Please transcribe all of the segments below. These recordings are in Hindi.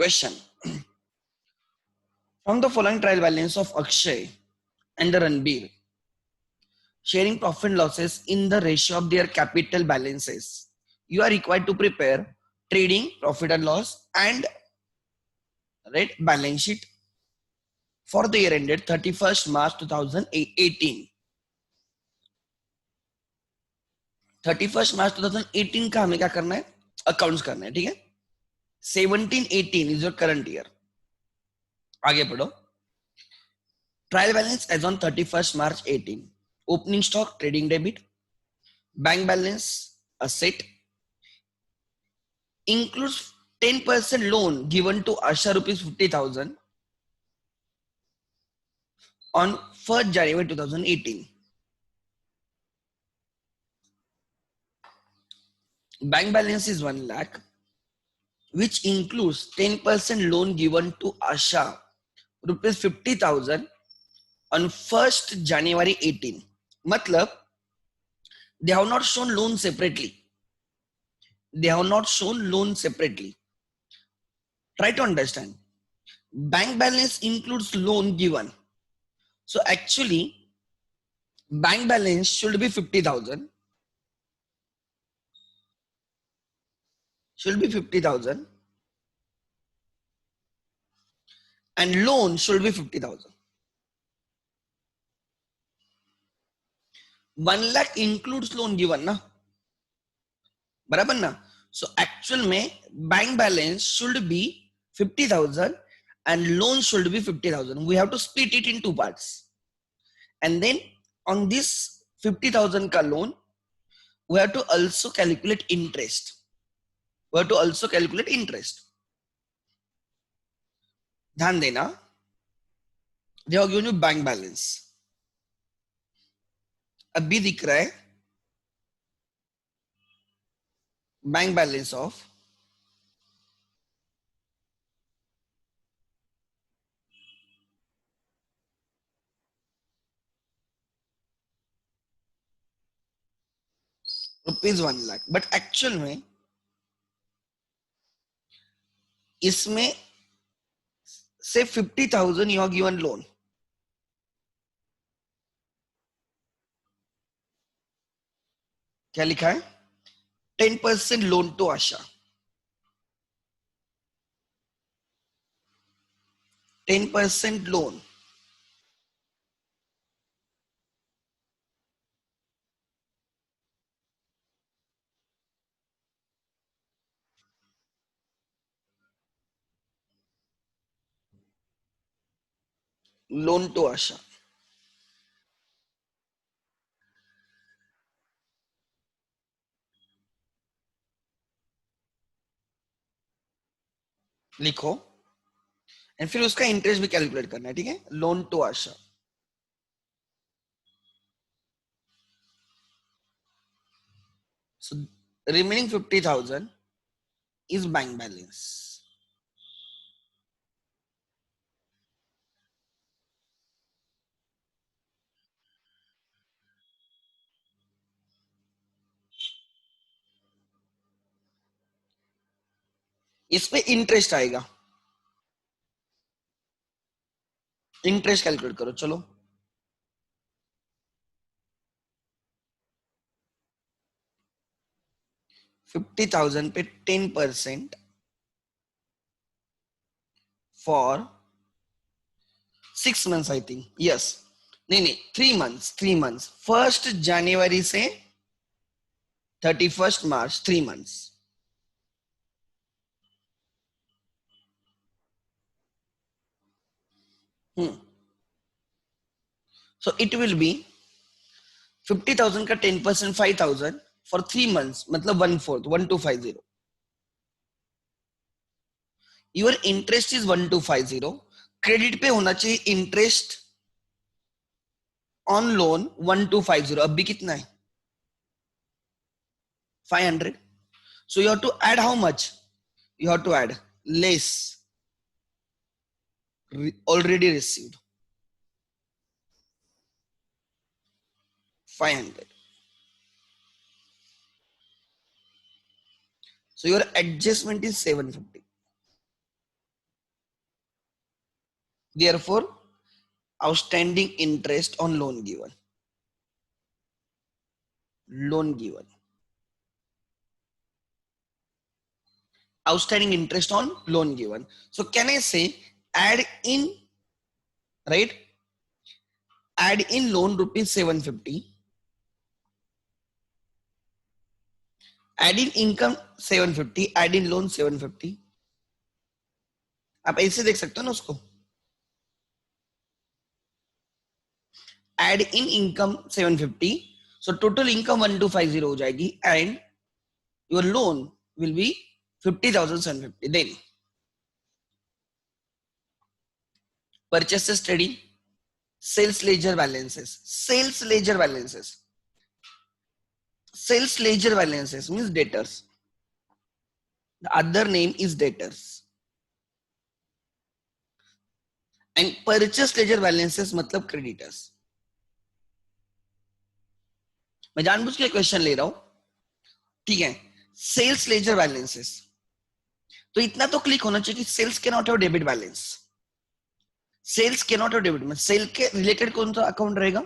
Question. From the following trial balance of Akshay and Ranbir, sharing profit and losses in the ratio of their capital balances, you are required to prepare trading, profit and loss, and balance sheet for the year ended 31st March 2018. 31st March 2018 का हमें क्या करना है? अकाउंट्स करना है, ठीक है? 17-18 is your current year. आगे पढ़ो. Trial balance as on 31st March 18. Opening stock trading debit. Bank balance asset includes 10% loan given to Asha rupees 50,000 on 1st January 2018. Bank balance is 1 lakh, which includes 10% loan given to Asha rupees 50,000 on 1st January 18. Matlab, they have not shown loan separately. They have not shown loan separately. Try to understand. Bank balance includes loan given. So actually, bank balance should be 50,000. Should be 50,000. And loan should be 50,000. 1 lakh includes loan given ना, बराबर ना? So actual में bank balance should be 50,000 and loan should be 50,000. We have to split it in two parts. And then on this 50,000 का loan, we have to also calculate interest. We have to also calculate interest. ध्यान देना. They have given you bank balance. अभी दिख रहा है bank balance of rupees 1 lakh, but actual में इसमें से 50,000 यू आर गिवन लोन. क्या लिखा है? 10% loan to Asha. 10% loan. Loan to Asha. लिखो एंड फिर उसका इंटरेस्ट भी कैलकुलेट करना है, ठीक है? Loan to Asha. So remaining 50,000 is bank balance. इस पे इंटरेस्ट आएगा. इंटरेस्ट कैलकुलेट करो. चलो 50,000 पे 10% for 6 months I think. Yes, नहीं नहीं 3 months. 3 months 1st जनवरी से 31st March. 3 months. So it will be 50,000 का 10% 5,000 for 3 months, मतलब 1/4 1250. Your interest is 1250. क्रेडिट पे होना चाहिए इंटरेस्ट ऑन लोन 1250. अभी कितना है? 500. So you have to add how much? You have to add less already received 500. So your adjustment is 750. Therefore, outstanding interest on loan given. Loan given. Outstanding interest on loan given. So can I say add in, right? Add in loan rupees 750. Add in income 750. Add in loan 750. आप ऐसे देख सकते हो ना उसको. Add in income 750. So total income 1250 हो जाएगी and your loan will be 50,750. Then purchases trading, sales ledger balances. Sales ledger balances. Sales ledger balances means debtors. The other name is debtors. And purchase ledger balances मतलब creditors. मैं जानबूझ के क्वेश्चन ले रहा हूं, ठीक है. सेल्स लेजर बैलेंसेस, तो इतना तो क्लिक होना चाहिए कि cells can not have debit balance. Cells can not have debit में सेल के रिलेटेड कौन सा अकाउंट रहेगा?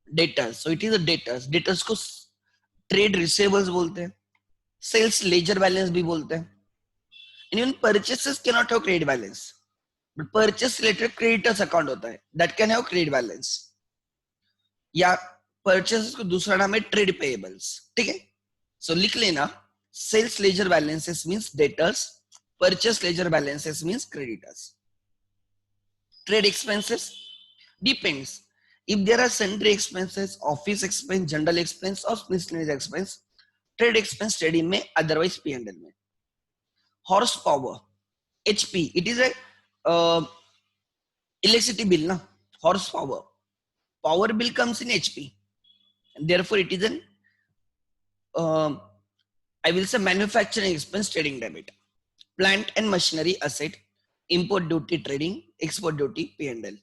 Debtors. So it is a debtors. Debtors को ट्रेड रिसीवेबल्स बोलते हैं, सेल्स लेजर बैलेंस भी बोलते हैं. And even purchases can not have credit balance, but purchase related creditors account होता है that can have credit balance. या परचेसेस को दूसरा नाम है ट्रेड पेएबल्स. ठीक है, सो लिख लेना. Sales ledger balances means debtors, purchase ledger balances means creditors. Trade expenses depends. If there are sundry expenses, office expense, general expense or miscellaneous expense, trade expense trading में, otherwise P&L में. Horsepower, HP, it is a electricity bill na. Horsepower, power bill comes in HP, and therefore it is an I will say manufacturing expense trading debit. Plant and machinery asset, import duty trading, export duty P&L.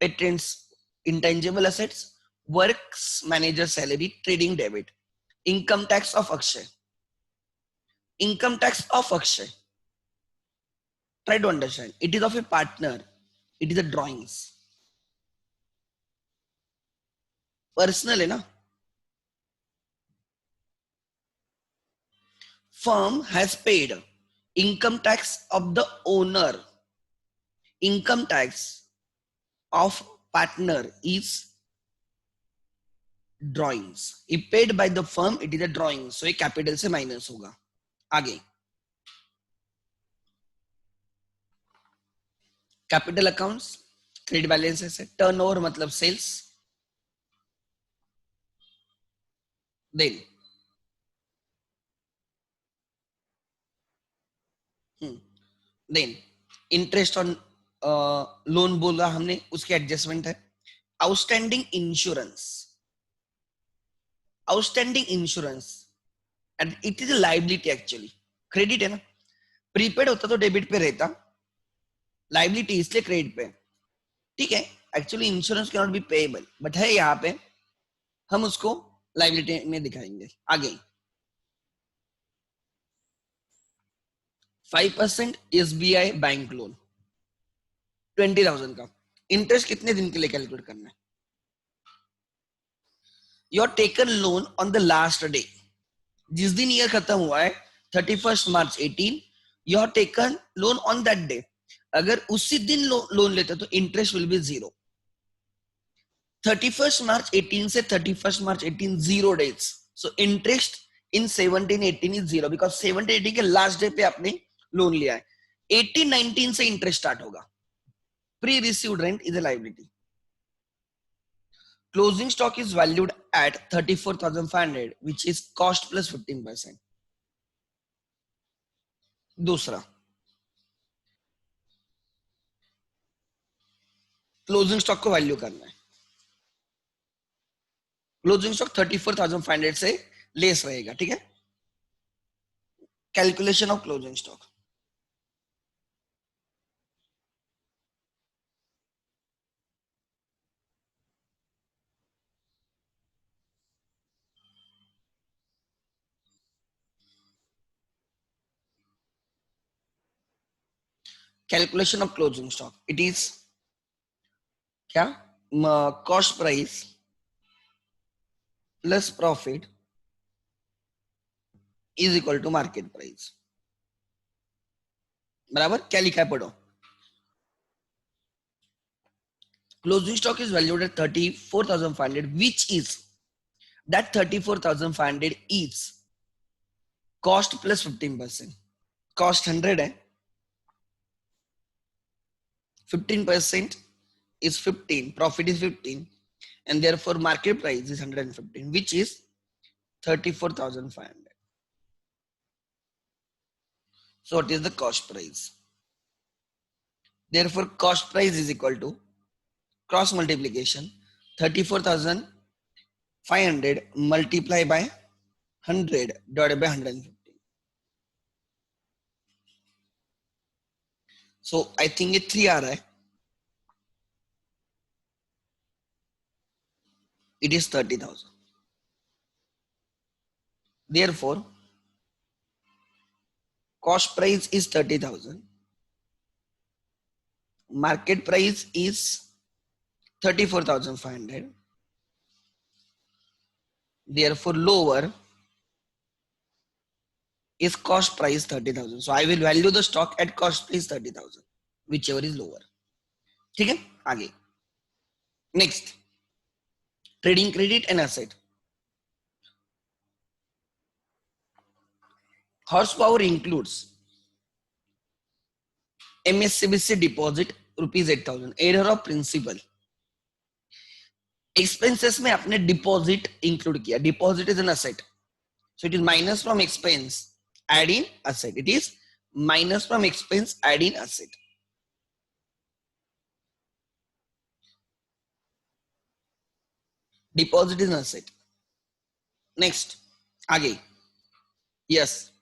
Patents, intangible assets, works manager salary trading debit. Income tax of Akshay. Income tax of Akshay. Try to understand. It is of a partner. It is a drawings. Personal है ना. Firm has paid income tax of the owner. Income tax of partner is drawings. If paid by the firm, it is a drawing. So ये capital से minus होगा. आगे कैपिटल अकाउंट्स, क्रेडिट बैलेंसेस है. टर्नओवर मतलब sales. Then interest on loan बोला हमने, उसके एडजस्टमेंट है. Outstanding insurance. Outstanding insurance and it is liability actually. Credit है ना, प्रीपेड होता तो डेबिट पे रहता, लाइबिलिटी इसलिए क्रेडिट पे. ठीक है, actually insurance can not be payable, but है यहाँ पे, हम उसको लाइबिलिटी में दिखाएंगे आगे. 5% SBI बैंक लोन 20,000 का. इंटरेस्ट कितने दिन के लिए कैलकुलेट करना है? You are taken loan on the last day. जिस दिन ईयर खत्म हुआ है 31 March 18, you are taken loan on that day. अगर उसी दिन लोन लेते तो इंटरेस्ट विल बी 0. 31 मार्च 18 से 31 March 18 0 days. So interest in 17 18 is 0 because 17 18 के लास्ट डे पे आपने लोन लिया है. 18 19 से इंटरेस्ट स्टार्ट होगा. Pre received rent is a liability. Closing stock is valued at 34,500, which is cost plus 15%. दूसरा, क्लोजिंग स्टॉक को वैल्यू करना है. क्लोजिंग स्टॉक 34,500 से लेस रहेगा. ठीक है, calculation of closing stock. Calculation of closing stock, it is क्या, cost price plus profit is equal to market price. बराबर, क्या लिखा है पढ़ो। Closing stock is valued at 34,500 which is that 34,500 is cost plus 15%। Cost 100 है, 15% is 15, profit is 15, and therefore market price is 115, which is 34,500. So what is the cost price? Therefore cost price is equal to cross multiplication 34,500 multiply by 100 divided by 115. So I think ये 3 आ रहा है, it is 30,000. Therefore cost price is 30,000, market price is 34,500, therefore lower is cost price 30,000. So I will value the stock at cost price 30,000, whichever is lower. ठीक है, आगे next, trading credit and asset. Horsepower includes MSCBC deposit ₹8,000, error of principle. Expenses में आपने डिपॉजिट इंक्लूड किया, deposit is an asset, so it is minus from expense add in asset, it is minus from expense add in asset. Deposit is an asset. Next, आगे, yes,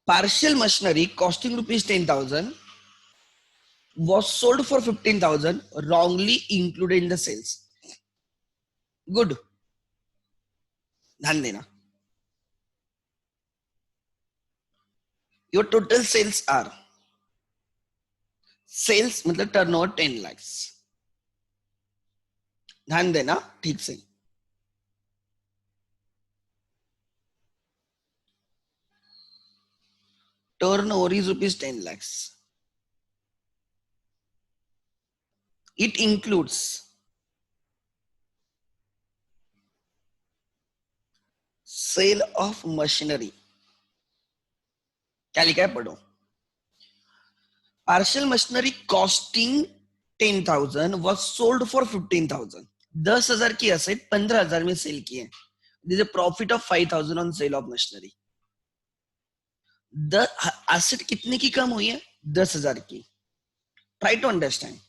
partial machinery costing ₹10,000 was sold for 15,000, wrongly included in the sales. Good, ध्यान देना। Your total sales are, sales मतलब टर्नओवर 10 lakhs, ध्यान देना ठीक से। Turnover is ₹10 lakhs. It includes sale of machinery। क्या लिखा है पढ़ो। Partial machinery costing 10,000 was sold for 15,000। 10,000 की एसेट 15,000 में सेल की है। There is a profit of 5,000 on sale of machinery। Asset कितने की कम हुई है? 10,000 की। Try to understand.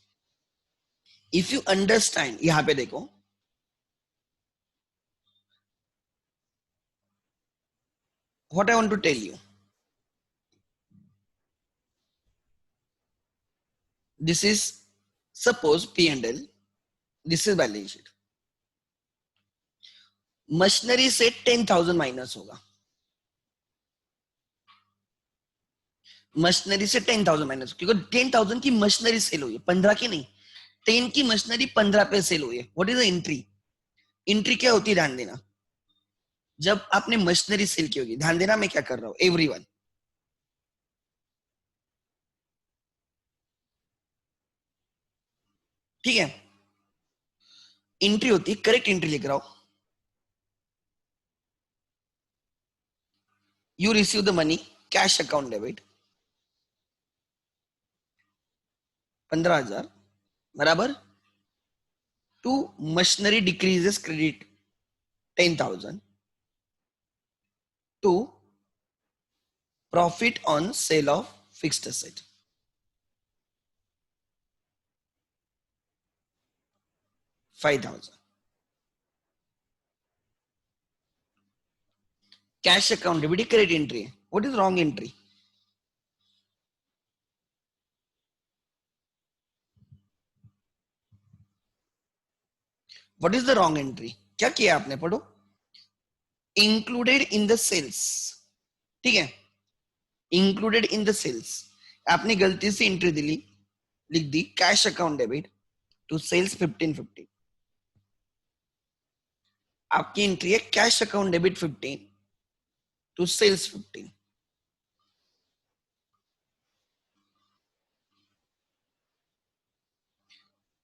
If you understand, यहां पे देखो, what I want to tell you, this is suppose P&L, this is balance sheet. Machinery से 10,000 माइनस होगा, मशीनरी से 10,000 माइनस, क्योंकि 10,000 की मशीनरी सेल हुई है, 15 की नहीं। 10 की मशीनरी 15 पे सेल हुई है। What is the entry? Entry क्या होती है, ध्यान देना। जब आपने मशीनरी सेल की होगी, ध्यान देना मैं क्या कर रहा हूं, एवरीवन। ठीक है, एंट्री होती है, करेक्ट एंट्री लिख रहा हूं। You receive the money, cash account debit 15,000 बराबर to machinery decreases credit 10,000 to profit on sale of fixed asset 5,000। Cash account debit credit entry। What is wrong entry? What is the wrong entry? क्या किया आपने, पढ़ो। Included in the sales, ठीक है, included in the sales, आपने गलती से एंट्री दिली, लिख दी cash account debit to sales 1550। आपकी एंट्री है cash account debit 15 to sales 15।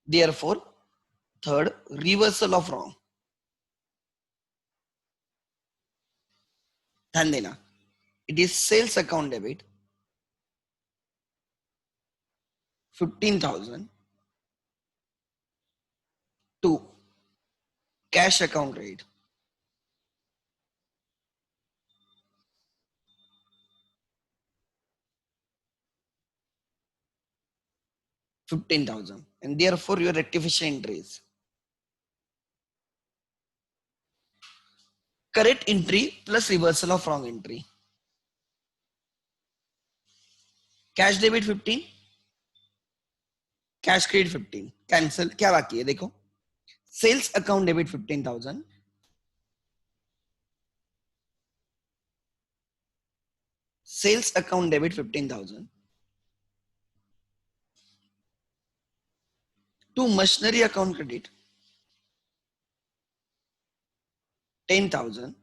Therefore, third, reversal of wrong. ध्यान देना, it is sales account debit 15,000 to cash account credit 15,000, and therefore your rectification entry is correct entry plus reversal of wrong entry. Cash debit 15, cash credit 15, cancel. क्या बाकी है देखो, sales account debit 15,000, sales account debit 15,000 to machinery account credit 10,000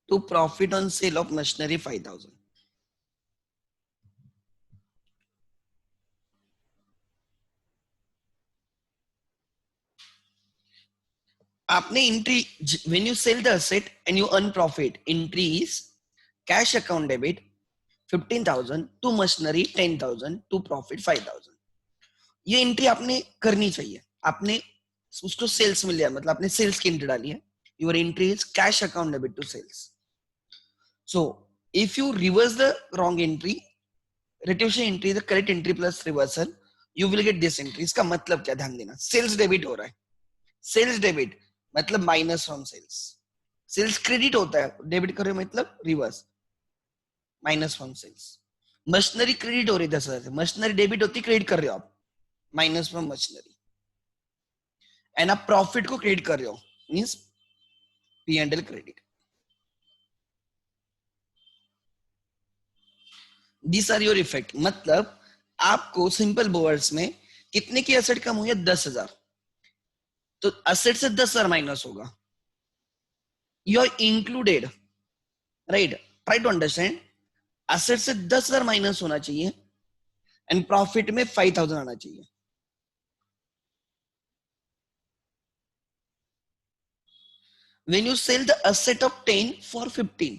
to profit on sale of machinery 5,000. आपने entry, when you sell the asset and you earn profit, entry is cash account debit 15,000 to machinery 10,000 to profit 5,000. ये एंट्री आपने करनी चाहिए, आपने उसको सेल्स में लिया, मतलब आपने सेल्स की एंट्री डाली है. Your entry is cash account debit to sales. So if you reverse the wrong entry, rectification entry the correct entry plus reversal, you will get this entry. इसका मतलब क्या, ध्यान देना, सेल्स डेबिट हो रहा है. सेल्स डेबिट मतलब minus from sales. Sales credit होता है, डेबिट करे मतलब reverse, minus from sales. Machinery credit हो रही है 10,000 से, मशीनरी डेबिट होती, क्रेडिट कर रहे हो आप, माइनस फ्रॉम मशीनरी. एंड आप प्रॉफिट को क्रेडिट कर रहे हो, means P&L credit. This are your effect. मतलब आपको सिंपल वर्ड्स में कितने की एसेट कम हुई है, 10,000, तो एसेट से 10,000 माइनस होगा. You are included, right. Try to understand, asset से 10,000 माइनस होना चाहिए एंड प्रॉफिट में 5,000 आना चाहिए. When you sell the asset of 10 for 15,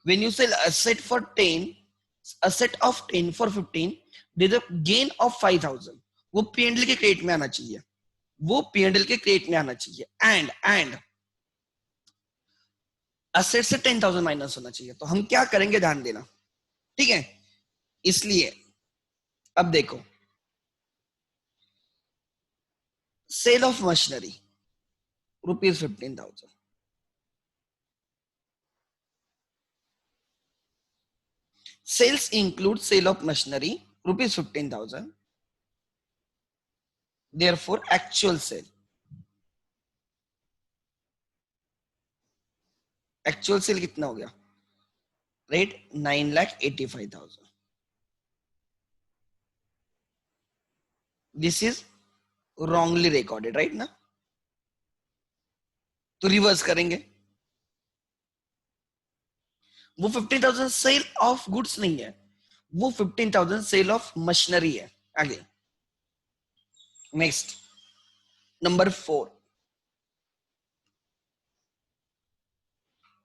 when you sell asset for 10, asset of 10 for 15, there's a gain of 5,000. वो P&L के क्रेडिट में आना चाहिए, वो P&L के क्रेडिट में आना चाहिए. एंड असेट से 10,000 माइनस होना चाहिए. तो हम क्या करेंगे, ध्यान देना, ठीक है. इसलिए अब देखो, sale of machinery ₹15,000, sales include sale of machinery ₹15,000, therefore actual sale, actual sale कितना हो गया, right, 9,85,000. This is wrongly recorded, right ना. तो रिवर्स करेंगे, वो 15,000 सेल ऑफ गुड्स नहीं है, वो 15,000 सेल ऑफ मशीनरी है. आगे नेक्स्ट नंबर 4,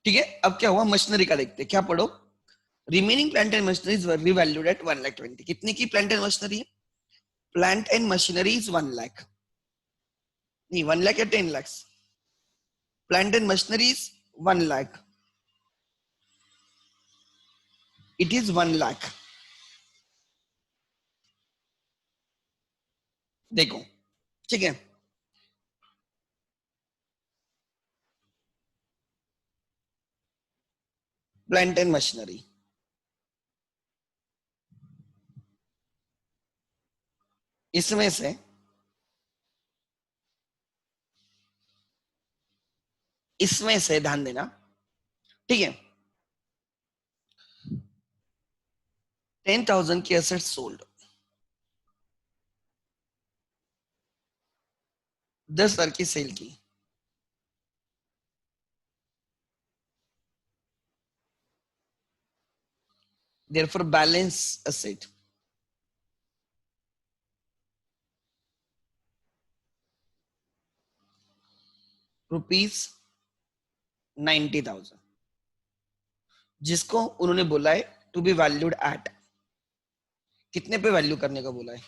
ठीक है. अब क्या हुआ, मशीनरी का देखते, क्या पढ़ो, remaining plant and machineries were revalued at 1,20,000. कितने की प्लांट एंड मशीनरी है, plant and machinery is 1 lakh, नहीं 1 लाख या 10 lakh, plant and machinery is 1 lakh, it is 1 lakh. देखो, ठीक है, प्लांट एंड मशीनरी, इसमें से ध्यान देना, ठीक है, 10,000 की एसेट सोल्ड, 10,000 की सेल की, therefore balance asset रुपीज 90,000, जिसको उन्होंने बोला है टू बी वैल्यूड एट, कितने पे वैल्यू करने का बोला है?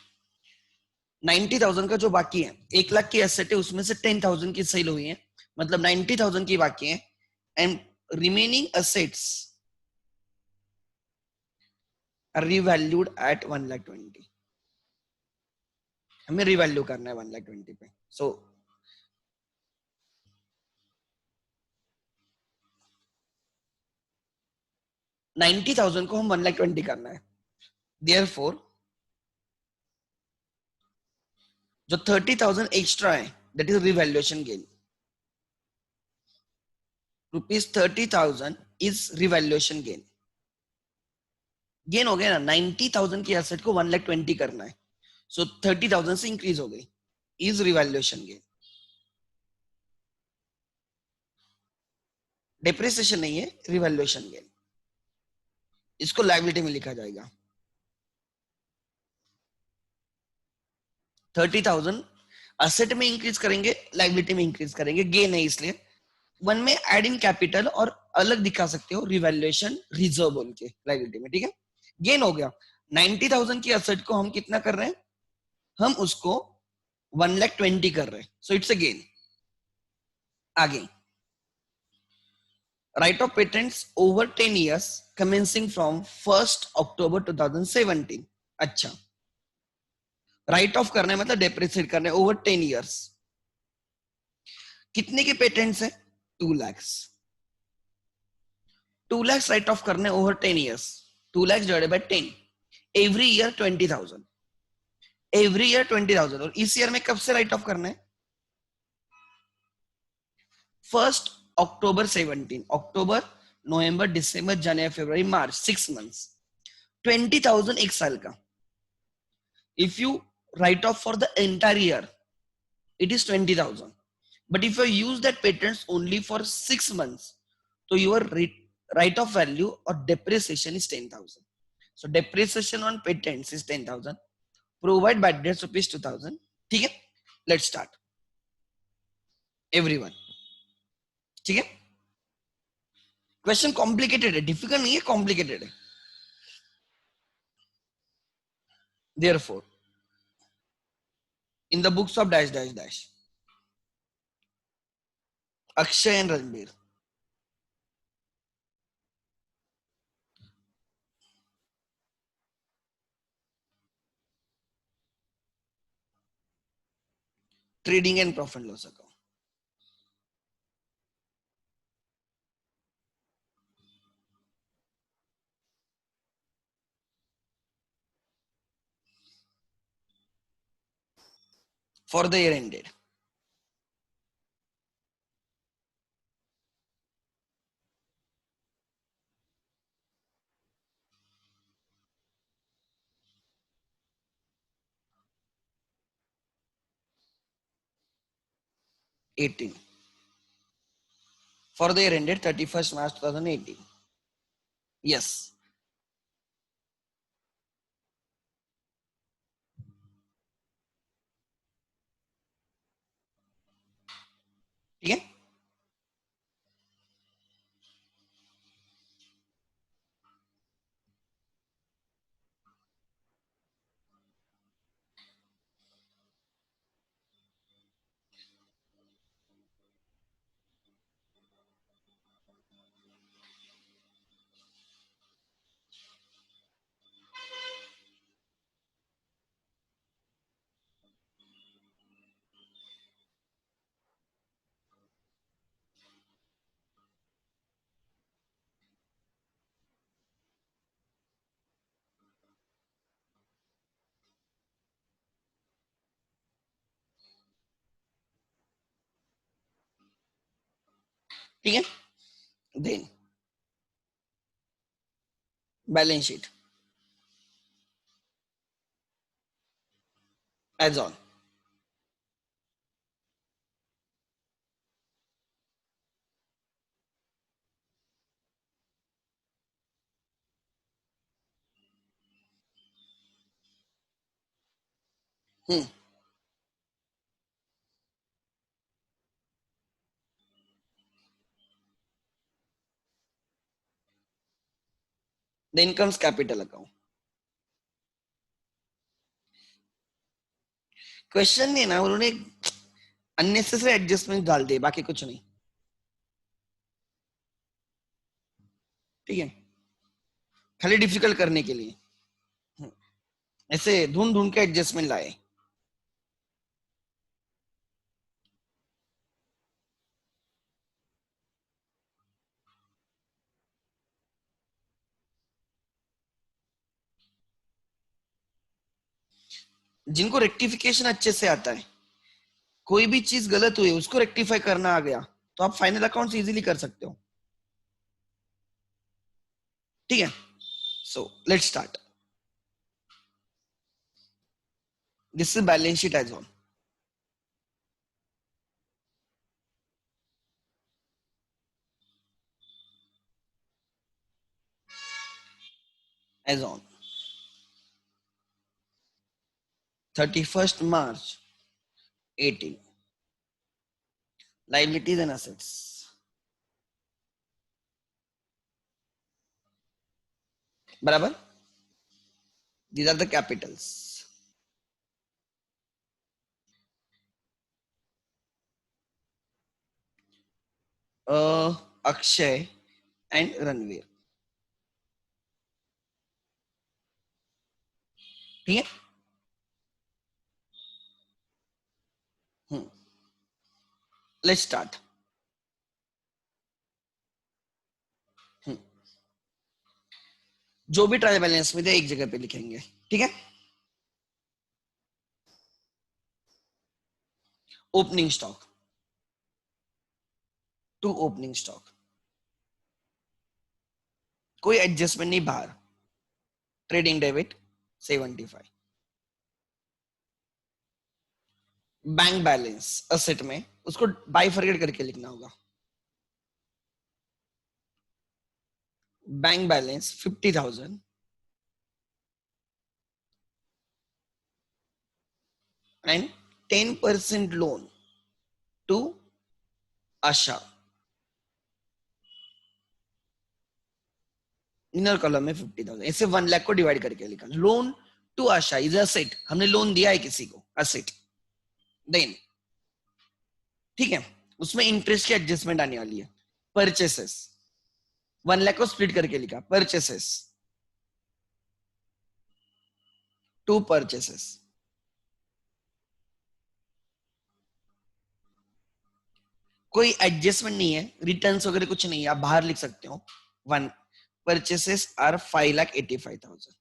90,000 का जो बाकी है, 1 लाख की एसेट है, उसमें से 10,000 की सेल हुई है, मतलब 90,000 की बाकी है, and remaining assets are revalued at 1,20,000, हमें रिवैल्यू करना है 1,20,000 पे। सो 90,000 को हम 1,20,000 करना है, देयरफॉर जो 30,000 एक्स्ट्रा है that is revaluation gain, ₹30,000 is revaluation gain, gain हो गया ना, 90,000 की एसेट को 1,20,000 करना है, सो 30,000 से इंक्रीज हो गई, इज रिवैल्यूएशन गेन। डेप्रिसिएशन नहीं है, रिवैल्यूएशन गेन, इसको लायबिलिटी में लिखा जाएगा। 30,000 असेट में इंक्रीज करेंगे, लायबिलिटी में इंक्रीज करेंगे, गेन है इसलिए वन में एड इन कैपिटल और अलग दिखा सकते हो रिवैल्यूएशन रिजर्व बोल के लायबिलिटी में, ठीक है। गेन हो गया, 90,000 की असेट को हम कितना कर रहे हैं, हम उसको 1,20,000 कर रहे हैं, सो इट्स अ गेन। आगे, right off patents over 10 years commencing from 1st October 2017। अच्छा, राइट ऑफ करना है मतलब डेप्रिसिएट करना है ओवर 10 years। कितने के पेटेंट्स है? 2 lakhs, 2 lakhs राइट ऑफ करने over 10 years, 2 lakhs divided by 10, every year 20,000, every year 20,000, और इस ईयर में कब से राइट ऑफ करना है? 1st October 17, अक्टूबर, नवंबर, दिसंबर, जनवरी, फरवरी, मार्च, 6 months, 20,000 एक साल का। If you right of for the entire year it is 20,000, but if you use that patents only for 6 months, so your right of value or depreciation is 10,000, so depreciation on patents is 10,000, provide by debts rupees 2,000, ठीक है। let's start everyone, ठीक है। क्वेश्चन कॉम्प्लिकेटेड है, डिफिकल्ट नहीं है, कॉम्प्लिकेटेड है। therefore in the books of dash dash dash Akshay and Ranbir, trading and profit and loss account, for the year ended, '18, for the year ended 31st March 2018, yes, ठीक है। ठीक है, then balance sheet, as on. Then comes capital account. Question नहीं ना, उन्होंने अननेसेसरी एडजस्टमेंट डाल दिए, बाकी कुछ नहीं। ठीक है, खाली डिफिकल्ट करने के लिए ऐसे ढूंढ ढूंढ के एडजस्टमेंट लाए। जिनको रेक्टिफिकेशन अच्छे से आता है, कोई भी चीज गलत हुई उसको रेक्टिफाई करना आ गया, तो आप फाइनल अकाउंट इजीली कर सकते हो। ठीक है, so let's start. This is balance sheet as on. As on 31st March 18, liabilities and assets। बराबर, these are the capitals। Akshay and Ranveer. ठीक है, लेट्स स्टार्ट। जो भी ट्रायल बैलेंस में थे एक जगह पे लिखेंगे। ठीक है, opening stock to opening stock, कोई एडजस्टमेंट नहीं बाहर। Trading debit 75। Bank balance asset में उसको बाइफरकेट करके लिखना होगा। Bank balance 50,000 and 10% loan to Asha. Inner column में 50,000, ऐसे 1 लाख को डिवाइड करके लिखा। Loan to Asha is asset, हमने लोन दिया है किसी को, असेट। देन ठीक है, उसमें इंटरेस्ट की एडजस्टमेंट आने वाली है। परचेसेस 1 लाख को स्प्लिट करके लिखा, परचेसेस टू परचेसेस। कोई एडजस्टमेंट नहीं है, रिटर्न्स वगैरह कुछ नहीं है, आप बाहर लिख सकते हो। 1 purchases are 5,85,000।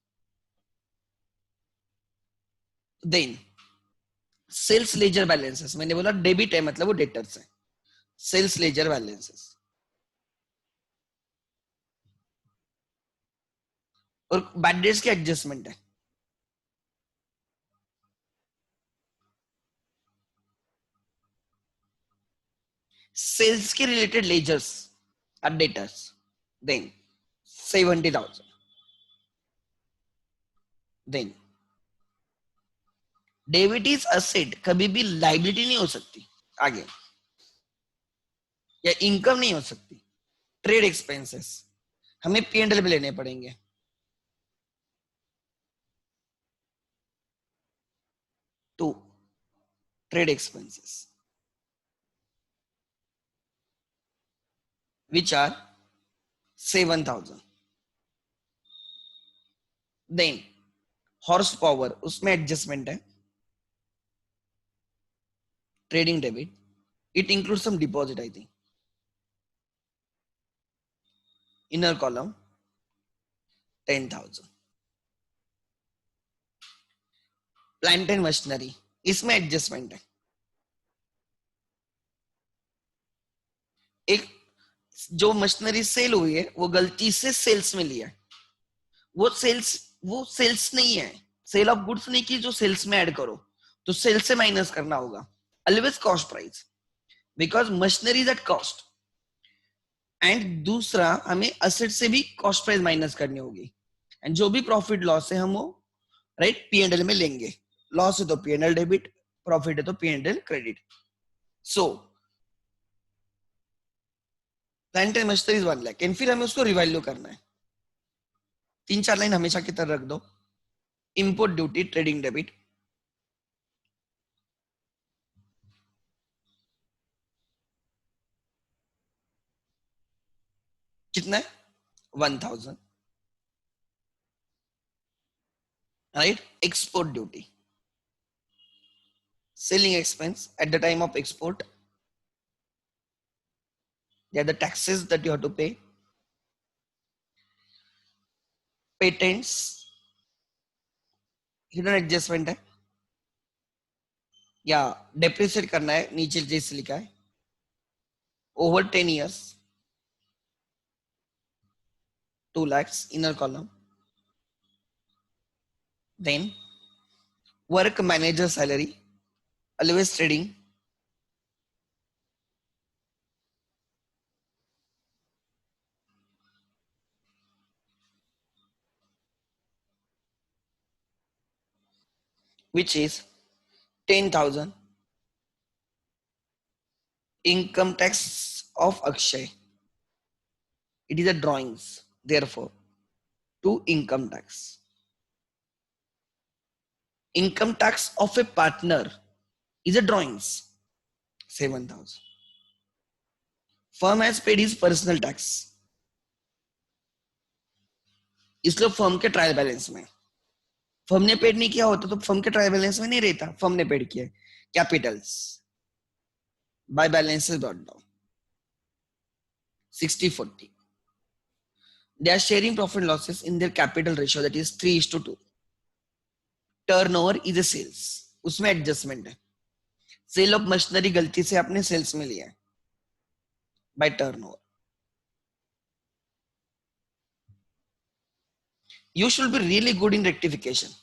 Then sales ledger balances, मैंने बोला डेबिट है मतलब वो डेटर्स है। सेल्स लेजर बैलेंसेस और बैड डेट्स की एडजस्टमेंट है। सेल्स के related ledgers are debtors. Then 70,000। Then debit is asset, कभी भी लाइबिलिटी नहीं हो सकती आगे, या इनकम नहीं हो सकती। ट्रेड एक्सपेंसेस हमें P&L पे लेने पड़ेंगे। To trade expenses which are 7,000। Then horsepower, उसमें एडजस्टमेंट है। Trading debit, it include some deposit I think. Inner column 10,000। Plant and machinery, इसमें एडजस्टमेंट है। एक जो मशीनरी सेल हुई है वो गलती से सेल्स में लिया है, वो सेल्स नहीं है। सेल ऑफ गुड्स नहीं की जो सेल्स में ऐड करो, तो सेल से माइनस करना होगा, always cost price, because machinery is at cost. And दूसरा हमें असेट से भी कॉस्ट प्राइस माइनस करनी होगी, एंड जो भी प्रॉफिट लॉस है हम वो राइट पीएनएल में लेंगे। लॉस है तो पीएनएल डेबिट, प्रॉफिट है तो PNL credit. So plant and machinery is 1 lakh, and फिर हमें उसको रिवैल्यू करना है। 3-4 लाइन हमेशा की तरह रख दो। इंपोर्ट ड्यूटी ट्रेडिंग डेबिट कितना है 1000, right. Export duty, selling expense at the time of export, they are the taxes that you have to pay. Patents hidden adjustment है, या डेप्रिसिएट करना है, नीचे जैसे लिखा है over 10 years 2 lakhs inner column. Then work manager salary, always trading, which is 10,000. Income tax of Akshay, it is a drawings, therefore to income tax. Income tax of a partner is a drawings, 7,000. Firm has paid his personal tax, इसलिए फर्म के ट्रायल बैलेंस में। फर्म ने पेड नहीं किया होता तो फर्म के ट्रायल बैलेंस में नहीं रहता, फर्म ने पेड किया। Capitals by balances dot down 60-40, they are sharing profit and losses in their capital ratio, that is 3:2. Turnover is a sales, उसमें एडजस्टमेंट है। सेल ऑफ मशीनरी गलती से आपने सेल्स में लिया है by turnover. You should be really good in rectification,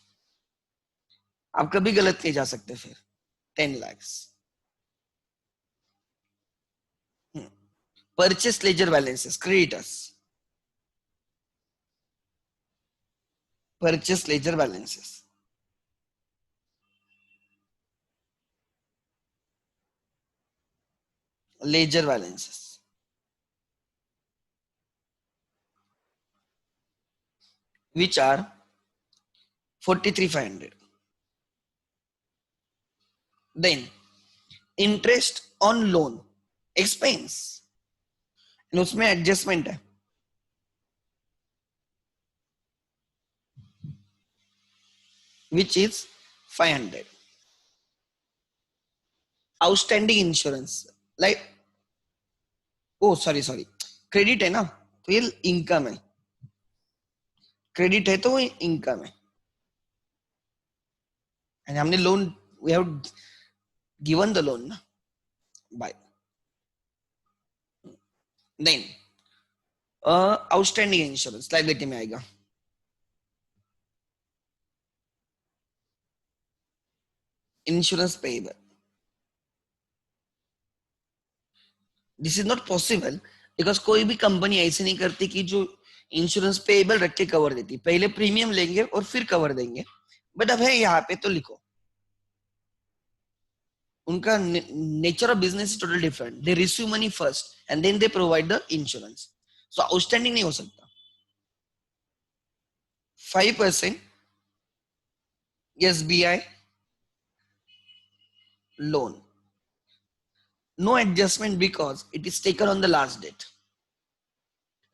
आप कभी गलत नहीं जा सकते। फिर 10 lakhs purchase ledger balances, creditors, purchase ledger balances, ledger balances, which are 43,500. Then interest on loan expense, उसमें एडजस्टमेंट है, which is 500. Outstanding insurance, like oh sorry credit है ना, तो ये इनकम है, क्रेडिट है तो वो इनकम है। एंड हमने loan, we have given the loan ना by. Then outstanding insurance liability में आएगा। Insurance payable, this is not possible because कोई भी कंपनी ऐसे नहीं करती कि जो इंश्योरेंस पेएबल रख के कवर देती, पहले प्रीमियम लेंगे और फिर कवर देंगे। बट अब है यहाँ पे तो लिखो, उनका nature of business is total different, they receive money first and then they provide the insurance. So outstanding नहीं हो सकता। 5% SBI loan, no adjustment because it is taken on the last date,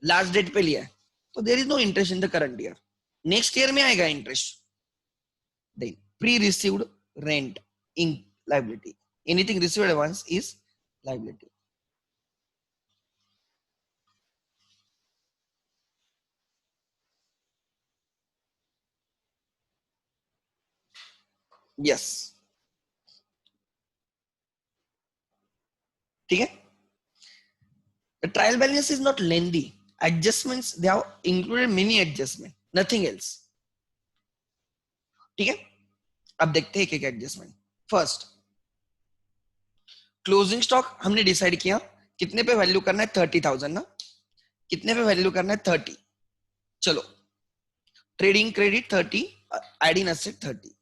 last date पे लिया है तो there is no interest in the current year, next year में आएगा interest. Then pre received rent in liability, anything received advance is liability. Yes, ठीक है। The trial balance is not lengthy. Adjustments, they have included many adjustment, nothing else. ठीक है, अब देखते हैं एक एक एडजस्टमेंट। फर्स्ट क्लोजिंग स्टॉक हमने डिसाइड किया कितने पे वैल्यू करना है, 30,000 ना, कितने पे वैल्यू करना है, 30। चलो trading credit 30, adding asset 30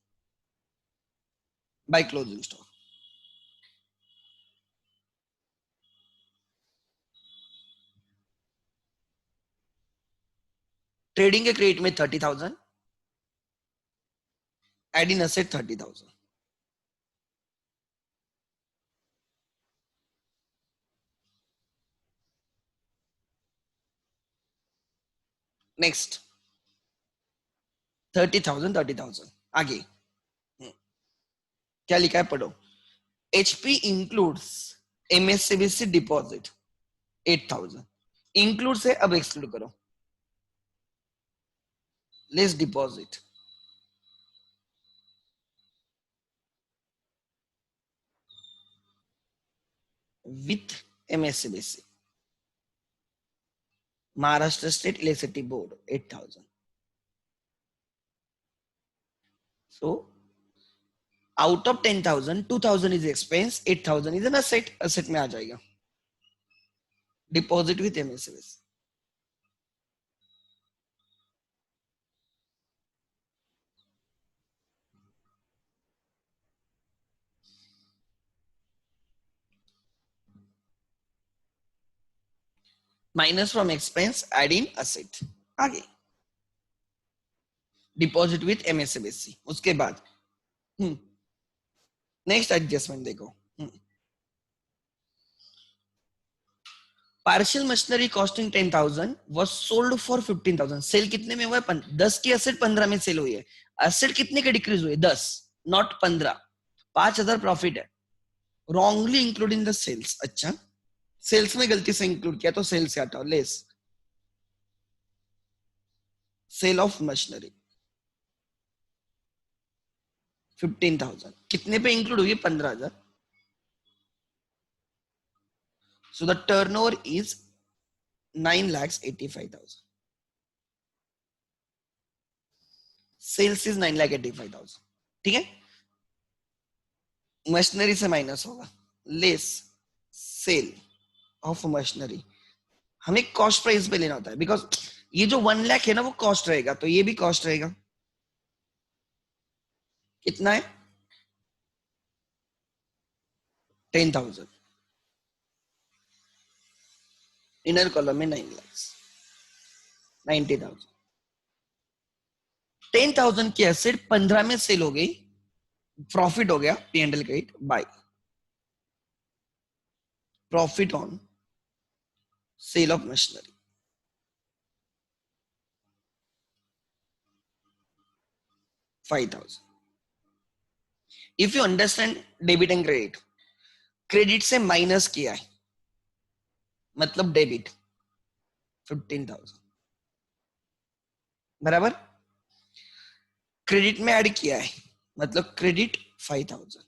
by closing stock. Trading के क्रेडिट में 30,000, एडिंग एसेट 30,000। नेक्स्ट 30,000 आगे क्या लिखा है पढ़ो। HP includes MSCBC deposit 8,000, include से अब एक्सक्लूड करो, less deposit with MSCBC Maharashtra state electricity board 8,000। So out of 10,000 2,000 is expense, 8,000 is an asset, asset में आ जाएगा deposit with MSCBC. Minus from expense add in asset, आगे डिपॉजिट विथ एमएससीबीसी। उसके बाद नेक्स्ट एडजस्टमेंट देखो, partial machinery costing 10,000 was sold for 15,000। Sale कितने में हुआ है, 10 की एसेट 15 में सेल हुई है। एसेट कितने के डिक्रीज हुए, 10 नॉट 15, 5,000 प्रॉफिट है, wrongly include in the sales. अच्छा सेल्स में गलती से इंक्लूड किया तो सेल्स से हटाओ, लेस सेल ऑफ मशीनरी 15,000 कितने पे इंक्लूड हुई है, 15,000। So the turnover is 9,85,000, sales is 9,85,000। ठीक है, मशीनरी से माइनस होगा, लेस सेल ऑफ मशीनरी। हमें कॉस्ट प्राइस पे लेना होता है, बिकॉज ये जो 1 लाख है ना वो कॉस्ट रहेगा, तो ये भी कॉस्ट रहेगा। कितना है, 10,000, इनर कॉलम में 9,90,000। 10,000 की एसेट 15 में सेल हो गई, प्रॉफिट हो गया, P and L credit by profit on sale of machinery 5,000। If you understand debit and credit, credit से माइनस किया है मतलब डेबिट 15,000 बराबर, क्रेडिट में ऐड किया है मतलब क्रेडिट 5,000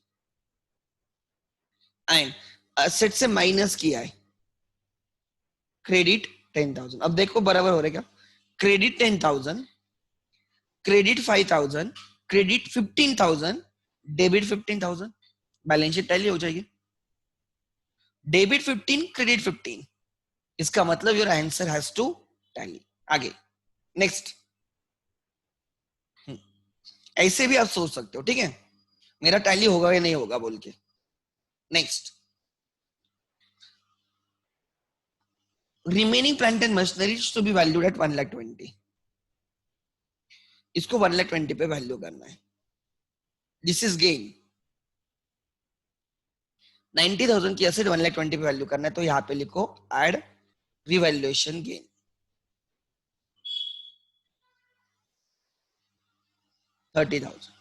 एंड एसेट से माइनस किया है क्रेडिट 10,000। अब देखो बराबर हो रहेगा, credit 10,000, credit 5,000, credit 15,000, debit 15,000, balance sheet tally हो जाएगी। डेबिट 15, क्रेडिट 15, इसका मतलब your answer has to tally. आगे नेक्स्ट, ऐसे भी आप सोच सकते हो, ठीक है, मेरा टैली होगा या नहीं होगा बोल के। Next, remaining plant and machineries to be valued at 1,20,000, इसको 1,20,000 पे वैल्यू करना है, दिस इज गेन। 90,000 की एसेट 1,20,000 पे वैल्यू करना है, तो यहाँ पे लिखो add revaluation gain 30,000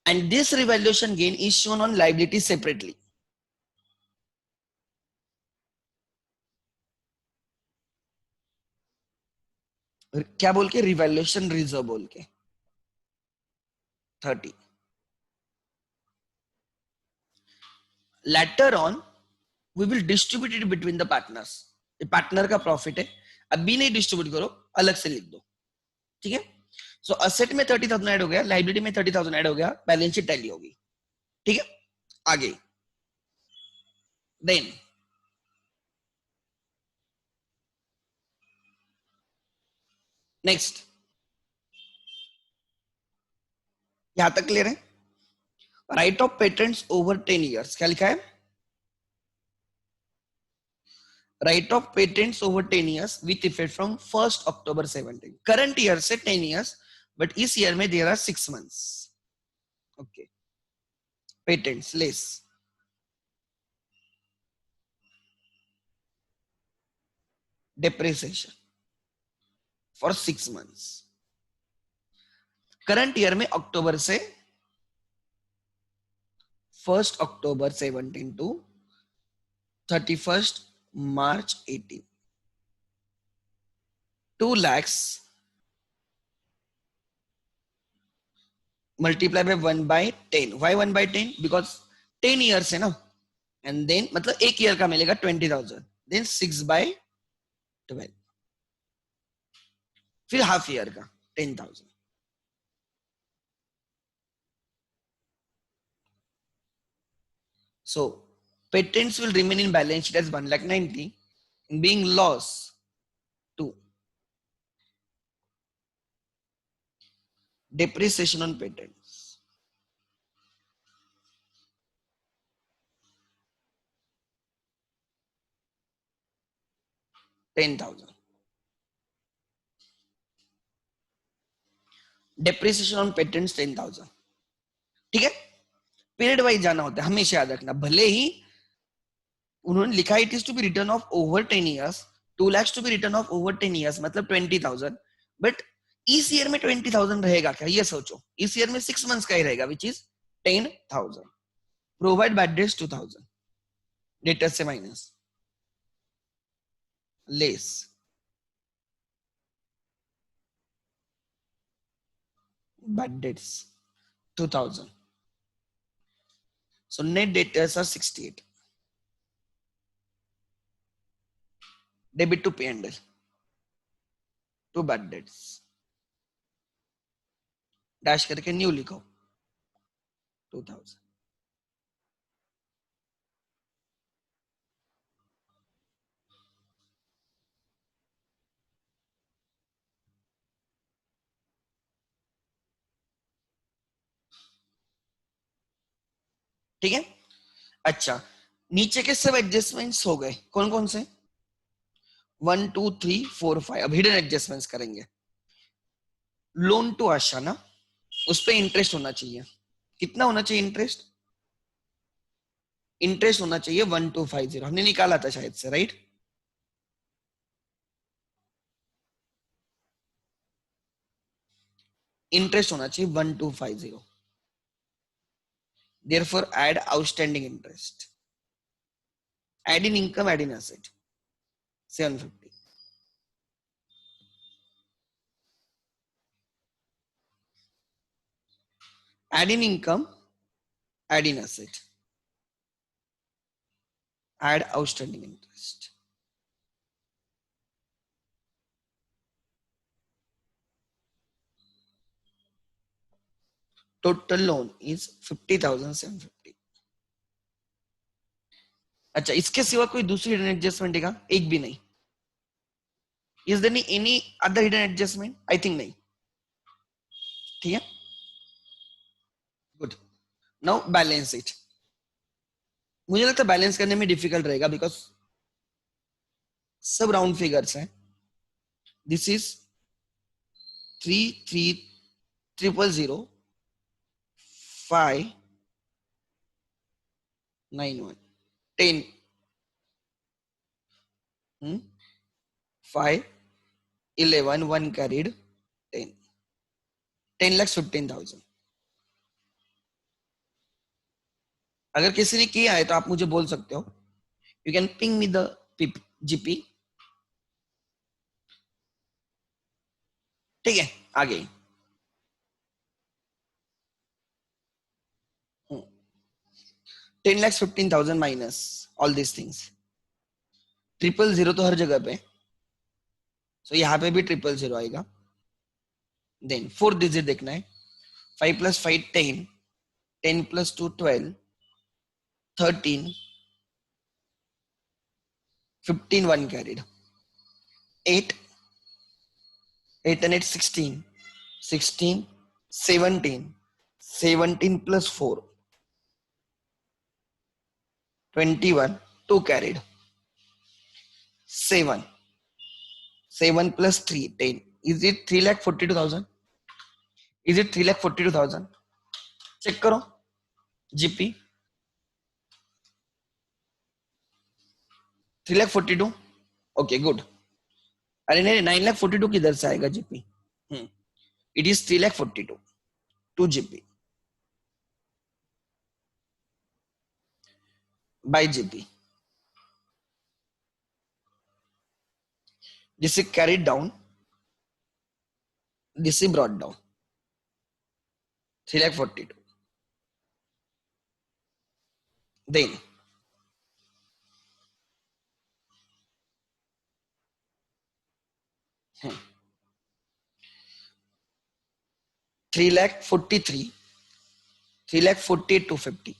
and this revaluation gain is shown on liability separately। क्या बोल के, रिवैल्यूएशन रिजर्व बोल के 30। Later on we will distribute it between the partners, partner का प्रॉफिट है, अभी नहीं डिस्ट्रीब्यूट करो, अलग से लिख दो, ठीक है। सो असेट में 30,000 ऐड हो गया, लाइबिलिटी में 30,000 ऐड हो गया, बैलेंस शीट टैली होगी। ठीक है, आगे देन नेक्स्ट, यहां तक क्लियर है? Write off patents over 10 years, क्या लिखा है? Write off patents over 10 years with effect from 1 October 17, current year से 10 years, बट इस ईयर में there are 6 months। Okay, patents less depreciation for 6 months। Current year में अक्टूबर से 1 October 17 to 31 March 18, 2 lakhs multiply by 1/10। why 1/10? because 10 years है ना, एंड देन मतलब एक ईयर का मिलेगा 20,000, देन 6/12, फिर हाफ ईयर का 10,000। So patents will remain in balance sheet as 1,90,000, being loss to depreciation on patents, 10,000, depreciation on patents 10,000। ठीक है, पीरियड वाइज जाना होता है, हमेशा याद रखना। भले ही उन्होंने लिखा it is to be written off over 10 years, 2 lakhs to be written off over 10 years, मतलब 20,000, बट इस ईयर में 20,000 रहेगा क्या, ये सोचो। इस ईयर में 6 months का ही रहेगा, which is 10,000। Provide bad debts 2,000, debtors से minus less bad debts 2,000। So net debtors are 68, debit to P&L, to bad debts, dash करके न्यू लिखो 2,000। ठीक है, अच्छा नीचे के सब एडजस्टमेंट्स हो गए, कौन कौन से? 1 2 3 4 5। अब हिडन एडजस्टमेंट्स करेंगे। लोन टू आशा ना, उस पर इंटरेस्ट होना चाहिए, कितना होना चाहिए इंटरेस्ट? इंटरेस्ट होना चाहिए 1,250, हमने निकाला था शायद से, राइट? इंटरेस्ट होना चाहिए 1,250, therefore add outstanding interest, add in income, add in asset 750, add in income, add in asset, add outstanding interest, total loan is 50,750। अच्छा, इसके सिवा कोई दूसरी हिडन एडजस्टमेंट है? एक भी नहीं। Is there any other hidden adjustment? I think नहीं। ठीक है, गुड। Now balance it. मुझे लगता है बैलेंस करने में डिफिकल्ट रहेगा, बिकॉज सब राउंड फिगर्स हैं। This is 3,3,0,0,5,9,1 10 5 11 1 carried 10 10,15,000। अगर किसी ने किया है तो आप मुझे बोल सकते हो, you can ping me the GP. ठीक है, आगे 10,15,000 माइनस ऑल दिस थिंग्स, 000 तो हर जगह पे, सो यहाँ पे भी 000 आएगा। देन 4 डिजिट देखना है. 5 plus 5 10, 10 plus 2 12, 13, 15 1 carried, 8, 8 and 8 16, 16, 17, 17 plus 4, 21 2 carried, 7, 7 plus 3 10. Is it 3,42,000? Is it 3,42,000? Check करो जीपी. 3,42,000. Okay good. अरे नहीं, 9,42,000 किधर से आएगा GP? It is 3,42,000 2 GP bye GP. This is carried down, this is brought down. 3,42,000. Then 3,43,000, 3,48,250.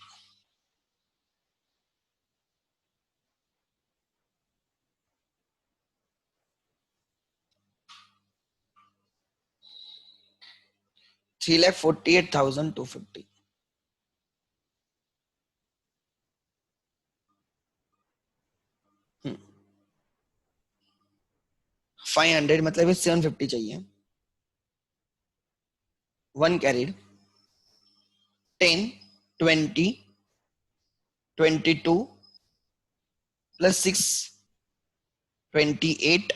3,48,250. 500 मतलब 750 चाहिए. 1 carried, 10, 20, 22 plus 6, 28,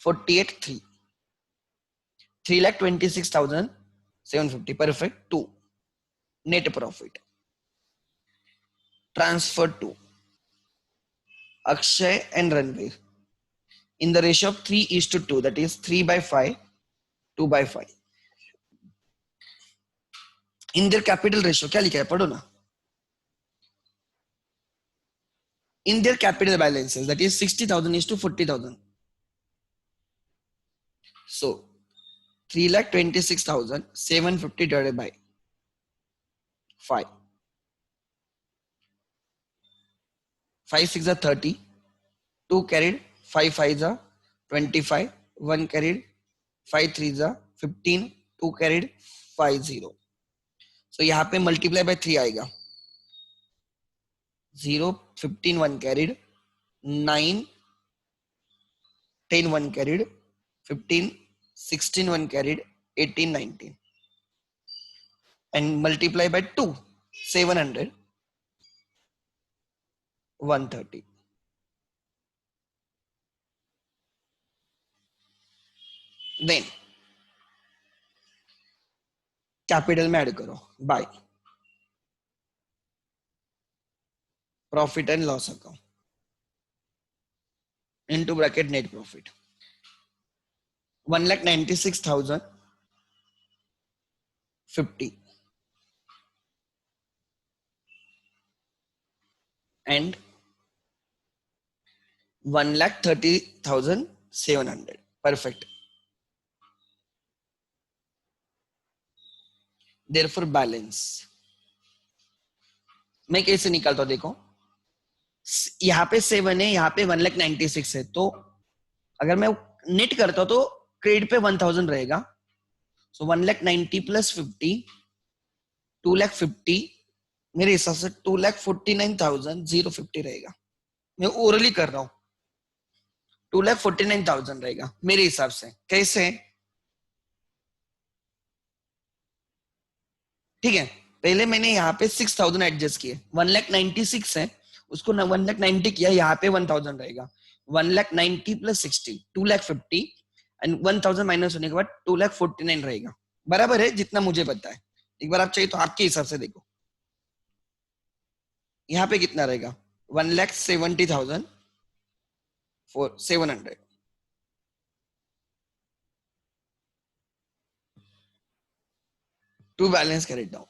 48, 3. 3,26,750. Perfect. 2. Net profit. Transfer to Akshay and Ranveer in the ratio of 3:2. That is 3 by 5, 2 by 5. In their capital ratio, क्या लिखा है पढ़ो ना. In their capital balances, that is 60,000 is to 40,000. So 3,26,750 divided by 5. 5 6 are 30. 2 carried, 5 5 are 25. 1 carried, 5 3 are 15. 2 carried, 5 0. So यहाँ पे multiply by 3 आएगा. 0 15 1 carried, 9 10 1 carried, 15 16 1 carried, 18 19. And multiply by 2, 700, 130. Then capital में ऐड करो by profit and loss account into bracket net profit. 1,96,050 and 1,30,700. Perfect. Therefore balance मैं कैसे निकालता हूं देखो. यहाँ पे 7 है, यहाँ पे 1,96,000 है. तो अगर मैं नेट करता हूं तो क्रेडिट पे 1,000 रहेगा. सो 1,90,000 प्लस 50, 2,50,000. मेरे हिसाब से 2,49,050 रहेगा. मैं ओरली कर रहा हूं. 2,49,000 रहेगा मेरे हिसाब से. कैसे? ठीक है, पहले मैंने यहाँ पे 6,000 एडजस्ट किए. 1,96,000 है, उसको 1,90,000 किया. यहाँ पे 1,000 रहेगा. 1,90,000 प्लस 60, 2,50,000 एंड 1,000 माइनस होने के बाद 2,49,000 रहेगा. बराबर है जितना मुझे पता है. एक बार आप चाहिए तो आपके हिसाब से देखो. यहाँ पे कितना रहेगा? 1,70,700. To balance carry it down.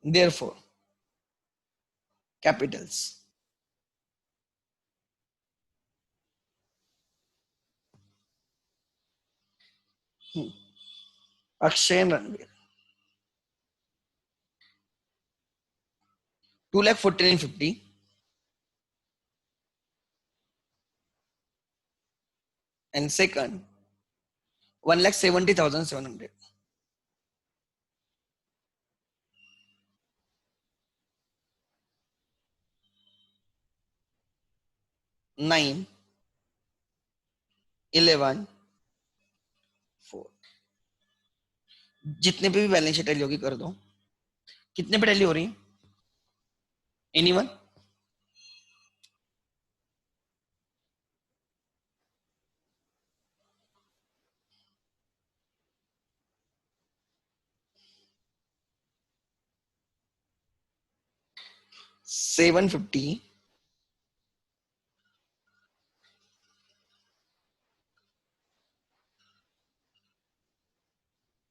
Therefore, Capitals. Akshay and Ranveer 2,49,50 and second 1,70,700. 9, 11, 4। जितने पे भी बैलेंस शीट टैली होगी कर दो। कितने पे टैली हो रही है? एनीवन? $750,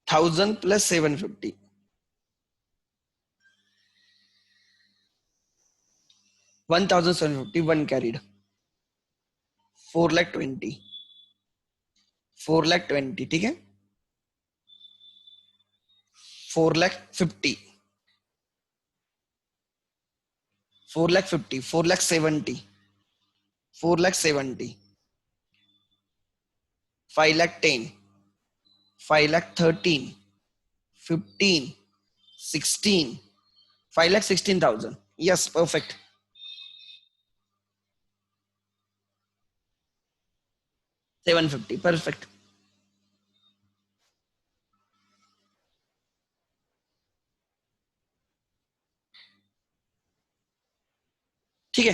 1,000 plus 750, 1,750, one carried, 4,20,000, 4,20,000, ठीक है, 4,50,000, 4,50,000, 4,70,000, 4,70,000, 5,10,000, 5,13,000, 15, 16, 5,16,000. Yes, perfect. 750, perfect. ठीक है,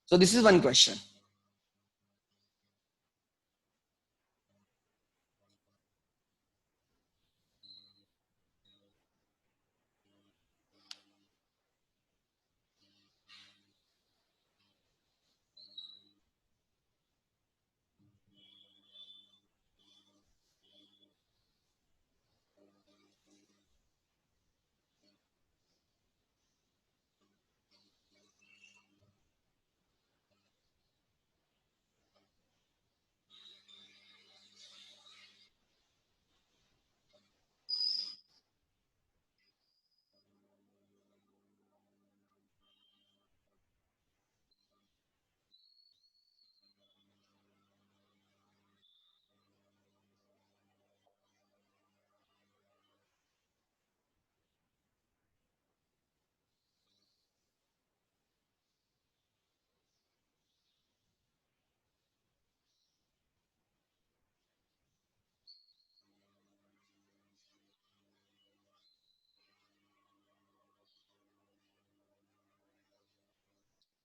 so this is one question.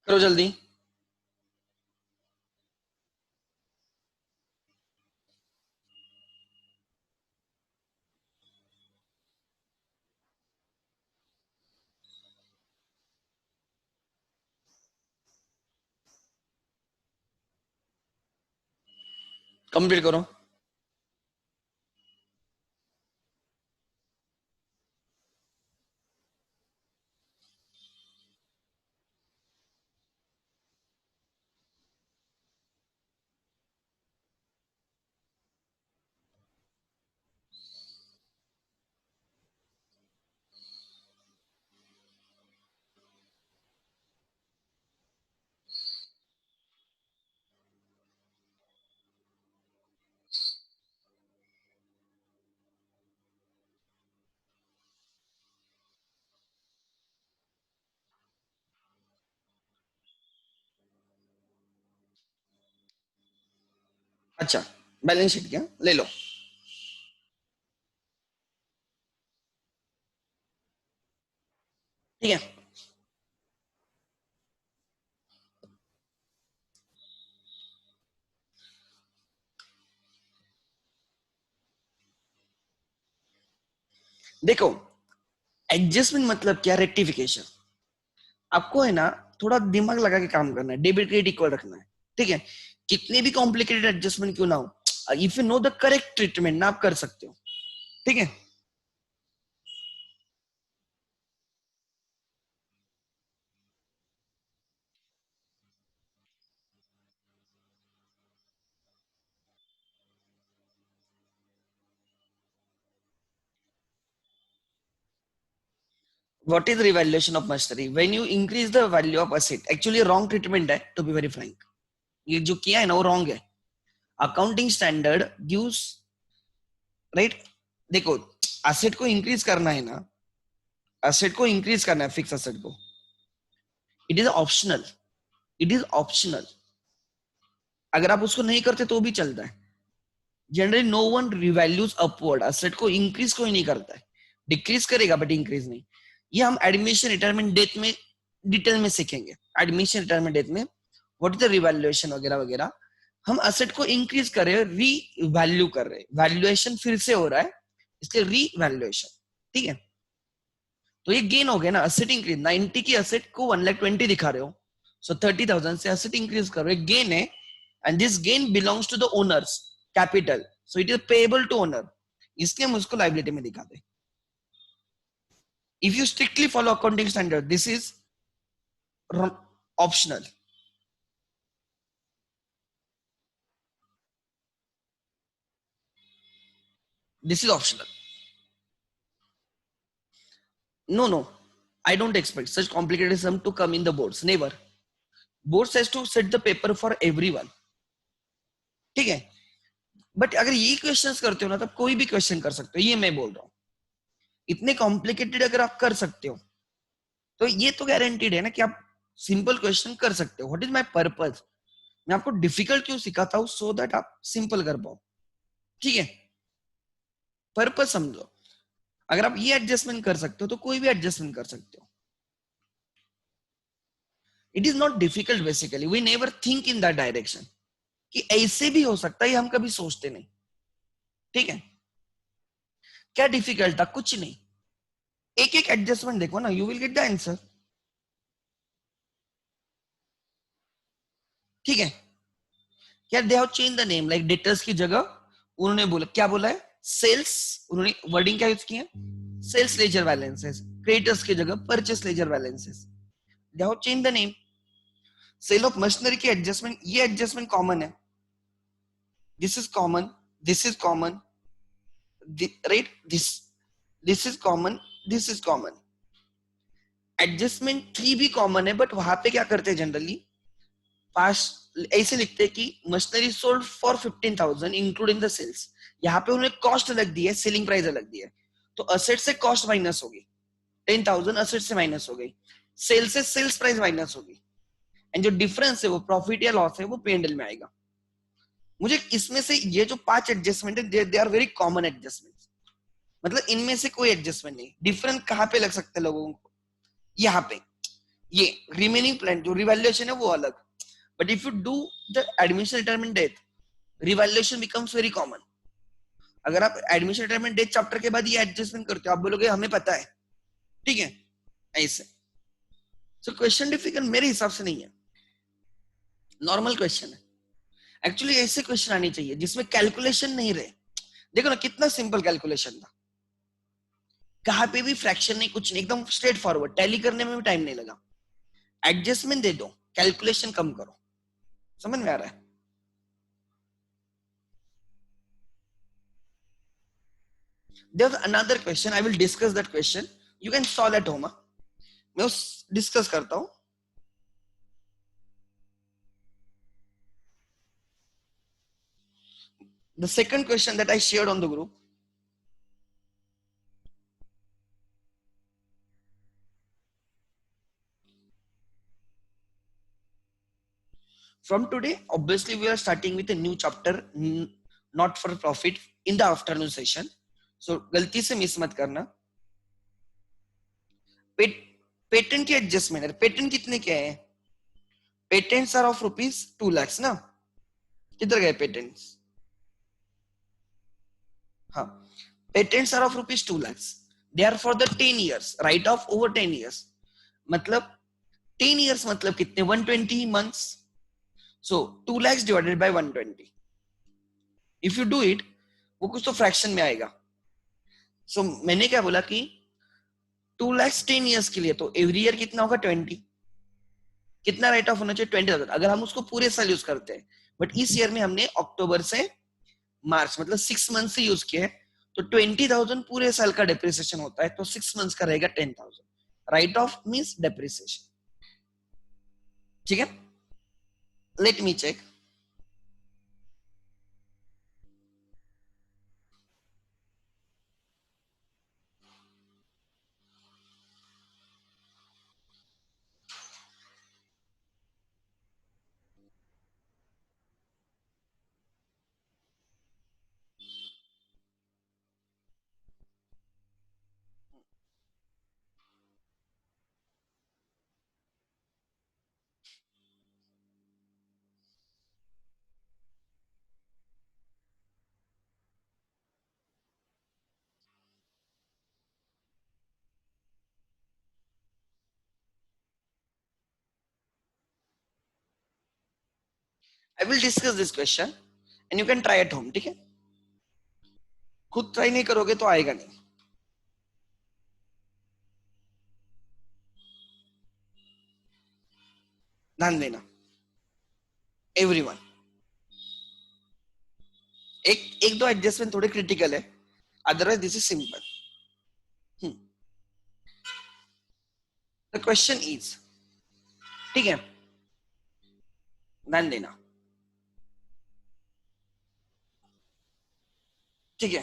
करो जल्दी। कंप्लीट करो। अच्छा, बैलेंस शीट क्या ले लो। ठीक है, देखो एडजस्टमेंट मतलब क्या, रेक्टिफिकेशन। आपको है ना थोड़ा दिमाग लगा के काम करना है, डेबिट क्रेडिट इक्वल रखना है। ठीक है, कितने भी कॉम्प्लिकेटेड एडजस्टमेंट क्यों ना हो, if you know the correct treatment ना आप कर सकते हो। ठीक है, what is revaluation of machinery? When you increase the value of asset. Actually wrong treatment है, टू बी वेरी फ्रैंक। ये जो किया है ना वो रॉन्ग है। अकाउंटिंग स्टैंडर्ड गिव्स, राइट, देखो एसेट को इंक्रीज करना है ना, एसेट को इंक्रीज करना है, फिक्स एसेट को, it is optional, it is optional. अगर आप उसको नहीं करते तो भी चलता है। Generally no one revalues upward, asset को इंक्रीज कोई नहीं करता है, डिक्रीज करेगा बट इंक्रीज नहीं। ये हम एडमिशन रिटायरमेंट डेट में डिटेल में सीखेंगे। एडमिशन रिटायरमेंट डेट में व्हाट इज द रिवैल्यूएशन वगैरह वगैरह। हम एसेट को इंक्रीज कर रहे हैं, री वैल्यू कर रहे हैं, वैल्यूएशन फिर से हो रहा है, इसलिए री वैल्यूएशन। ठीक है, तो ये गेन हो गया ना, एसेट इंक्रीज। 90 की एसेट को 1,20,000 दिखा रहे हो, सो 30,000 से एसेट इंक्रीज कर रहे हो, गेन है, and this gain belongs to the owners capital, so it is payable to owner, इसलिए हम उसको लायबिलिटी में दिखाते हैं। If you strictly follow accounting standard, this is optional. This is optional. No, no. I don't expect such complicated sum to come in the boards. Never. Boards has to set the paper for everyone. ठीक है, बट अगर ये क्वेश्चंस करते हो ना, तब कोई भी क्वेश्चन कर सकते हो, ये मैं बोल रहा हूँ। इतने कॉम्प्लिकेटेड अगर आप कर सकते हो, तो ये तो गारंटीड है ना कि आप सिंपल क्वेश्चन कर सकते हो। What is my purpose? मैं आपको डिफिकल्ट क्यों सिखाता हूँ? सो दैट आप सिंपल कर पाओ। ठीक है, पर्पस समझो। अगर आप ये एडजस्टमेंट कर सकते हो तो कोई भी एडजस्टमेंट कर सकते हो। It is not difficult, basically we never think in that direction कि ऐसे भी हो सकता है, हम कभी सोचते नहीं। ठीक है, क्या डिफिकल्ट था? कुछ नहीं, एक एक एडजस्टमेंट देखो ना, you will get the answer. ठीक है, क्या दे have change the name, like debtors की जगह उन्होंने बोला, क्या बोला है? सेल्स, उन्होंने वर्डिंग क्या यूज की है? Sales ledger balances. क्रेडिटर्स की जगह purchase ledger balances. They have change the name. Sale of machinery की एडजस्टमेंट, ये एडजस्टमेंट कॉमन है, this is common, this is common, right, this is common, this is common. Adjustment 3 भी कॉमन है, बट वहां पे क्या करते हैं जनरली, पास ऐसे लिखते हैं कि machinery sold for 15,000 including the sales. यहाँ पे उन्होंने कॉस्ट अलग दी है, सेलिंग प्राइस अलग दी है, तो असेट से कॉस्ट माइनस होगी, 10,000 असेट से माइनस हो गई, सेल से सेल्स प्राइस माइनस होगी, एंड जो डिफरेंस है वो प्रॉफिट या लॉस है वो P&L में आएगा। मुझे इसमें से ये जो 5 एडजस्टमेंट है, they are very common adjustment, मतलब इनमें से कोई एडजस्टमेंट नहीं। डिफरेंस कहाँ पे लग सकते हैं लोगों को? यहाँ पे, ये रिमेनिंग प्लान जो रिवैल्यूएशन है वो अलग, but if you do the admission retirement date, revaluation becomes very common. अगर आप एडमिशन रिटायरमेंट डेट चैप्टर के बाद ये एडजस्टमेंट करते हो, आप बोलोगे हमें पता है। ठीक है, ऐसे। सो क्वेश्चन डिफिकल्ट मेरे हिसाब से नहीं है, नॉर्मल क्वेश्चन है। एक्चुअली ऐसे क्वेश्चन आने चाहिए जिसमें कैलकुलेशन नहीं रहे। देखो ना कितना सिंपल कैलकुलेशन था, कहाँ पे भी फ्रैक्शन नहीं, कुछ नहीं, एकदम स्ट्रेट फॉरवर्ड, टैली करने में भी टाइम नहीं लगा। एडजस्टमेंट दे दो, कैलकुलेशन कम करो। समझ में आ रहा है? There's another question, I will discuss that question, you can solve at home। मैं उस डिस्कस करता हूं। The second question that I shared on the group, from today obviously we are starting with a new chapter, not for profit, in the afternoon session, so गलती से मिस मत करना। पेटेंट की एडजस्टमेंट है, पेटेंट कितने के हैं? पेटेंट्स आर ऑफ ₹2 लाख ना, किधर गए पेटेंट्स? हाँ, patents are of ₹2 lakh, they are for the 10 years, write off over 10 years, मतलब 10 years मतलब कितने? 120 months, so 2 lakhs divided by 120, if you do it, वो कुछ तो फ्रैक्शन में आएगा। so मैंने क्या बोला कि 2 lakhs 10 years के लिए, तो एवरी ईयर कितना होगा? 20। कितना राइट ऑफ होना चाहिए? 20,000, अगर हम उसको पूरे साल यूज करते हैं, बट इस ईयर में हमने अक्टूबर से मार्च मतलब 6 मंथ से यूज किया है, तो 20,000 पूरे साल का डेप्रिसिएशन होता है, तो 6 मंथ्स का रहेगा 10,000। Write off means depreciation. ठीक है, let me check. I will discuss this question and you can try at home. ठीक है, खुद ट्राई नहीं करोगे तो आएगा नहीं. ध्यान देना एवरीवन. एक दो एडजस्टमेंट थोड़े क्रिटिकल है, otherwise this is simple. The question is, ठीक है, ध्यान देना. ठीक है,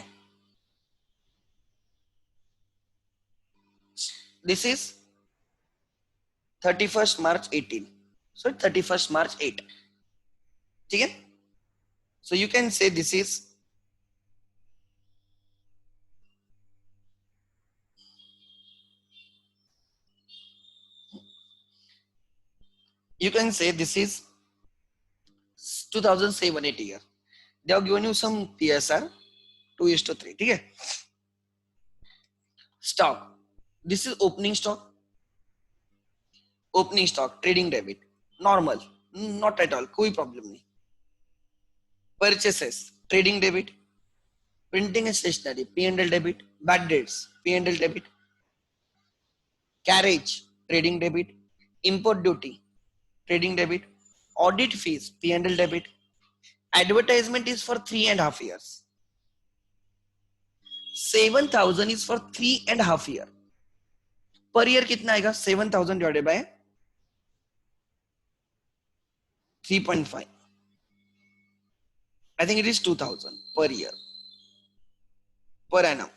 this is 31st March 18. So 31st March 8. ठीक है, so you can say this is you can say this is 2007-8 year. They have given you some PSR 2:3. ठीक है, stock, this is opening stock. Opening stock trading debit normal, not at all, कोई प्रॉब्लम नहीं. Purchases trading debit. Printing and stationery P&L debit. Bad debts P&L debit. Carriage trading debit. Import duty trading debit. Audit fees P&L debit. Advertisement is for 3.5 years. 7,000 is for 3.5 year. Per year कितना आएगा? 7,000 divided by 3.5. I think it is 2,000 per year, per annum.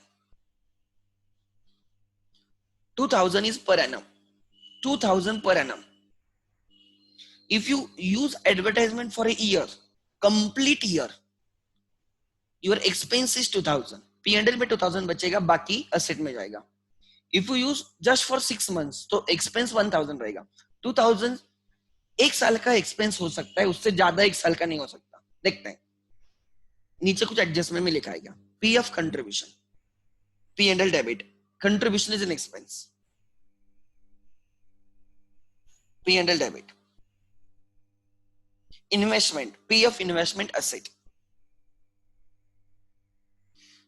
2,000 is per annum. 2,000 per annum. If you use advertisement for a year, complete year, your expense is 2,000. P&L में 2,000 बचेगा, बाकी asset में जाएगा. If you use just for 6 months, तो expense 1,000 रहेगा. 2,000 एक साल का एक्सपेंस हो सकता है, उससे ज्यादा एक साल का नहीं हो सकता. देखते हैं, नीचे कुछ एडजस्टमेंट में लिखा है. PF contribution, P&L debit, contribution is an expense, P&L debit. Investment, PF investment asset.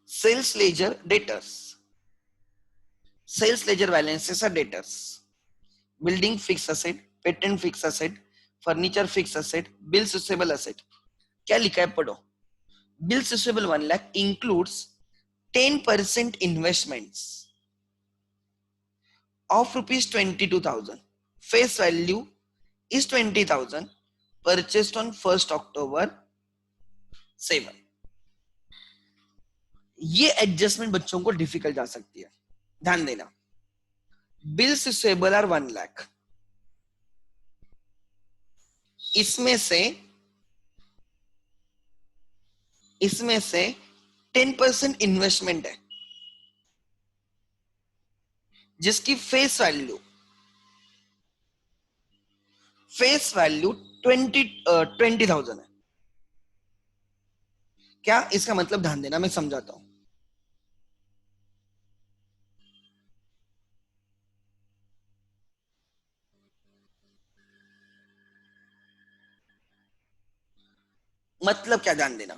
Sales ledger debtors, sales ledger balances are debtors. Building fixed asset, patent fixed asset, furniture fixed asset, bills receivable asset. क्या लिखा है पढ़ो. Bills receivable 1 lakh includes 10% investments of rupees 22,000. Face value is 20,000. Purchased on 1st October 7. ये एडजस्टमेंट बच्चों को डिफिकल्ट जा सकती है, ध्यान देना. Bills receivable are 1 lakh. इसमें से 10% इन्वेस्टमेंट है, जिसकी फेस वैल्यू 20,000 है. क्या इसका मतलब? ध्यान देना, मैं समझाता हूं. मतलब क्या? ध्यान देना,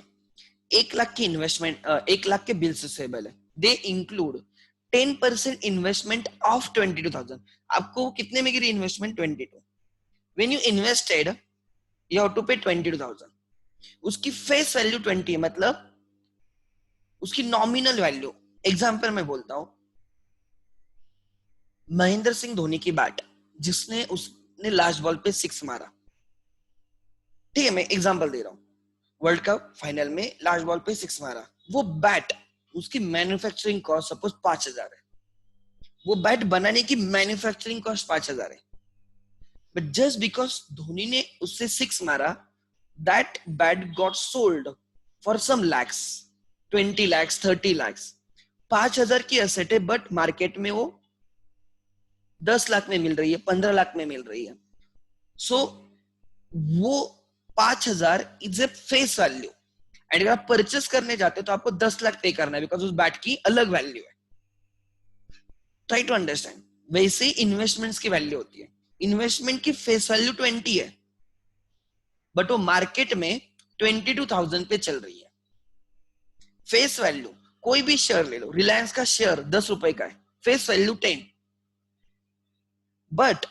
1 लाख की इन्वेस्टमेंट, 1 लाख के बिल्स रिसीवेबल है. They include 10% investment of 22,000. आपको कितने में गिरी investment? 22. When you invested you have to pay 22,000. उसकी फेस वैल्यू 20 है, मतलब उसकी नॉमिनल वैल्यू. एग्जांपल मैं बोलता हूं, महेंद्र सिंह धोनी की बैट, जिसने उसने लास्ट बॉल पे 6 मारा, ठीक है, मैं एग्जांपल दे रहा हूँ, वर्ल्ड कप फाइनल में लास्ट बॉल पे 6 मारा, वो बैट, उसकी मैन्युफैक्चरिंग कॉस्ट सपोज 5,000 है, वो बैट बनाने की मैन्युफैक्चरिंग कॉस्ट 5,000 है, बट जस्ट बिकॉज धोनी ने उससे 6 मारा, that bat got sold for some lakhs, 20 lakhs, 30 lakhs, 5,000 की एसेट है, बट मार्केट में वो 10 लाख में मिल रही है, 15 लाख में मिल रही है। सो वो 5,000 is a face value, and अगर आप परचेस करने जाते हो तो आपको 10 लाख पे करना है, बिकॉज उस बैट की अलग वैल्यू है। Try to understand. वैसे ही इन्वेस्टमेंट्स की वैल्यू होती है, इन्वेस्टमेंट की फेस वैल्यू 20 है, बट वो मार्केट में 22,000 पे चल रही है। फेस वैल्यू, कोई भी शेयर ले लो, रिलायंस का शेयर 10 रुपए का है, फेस वैल्यू 10, बट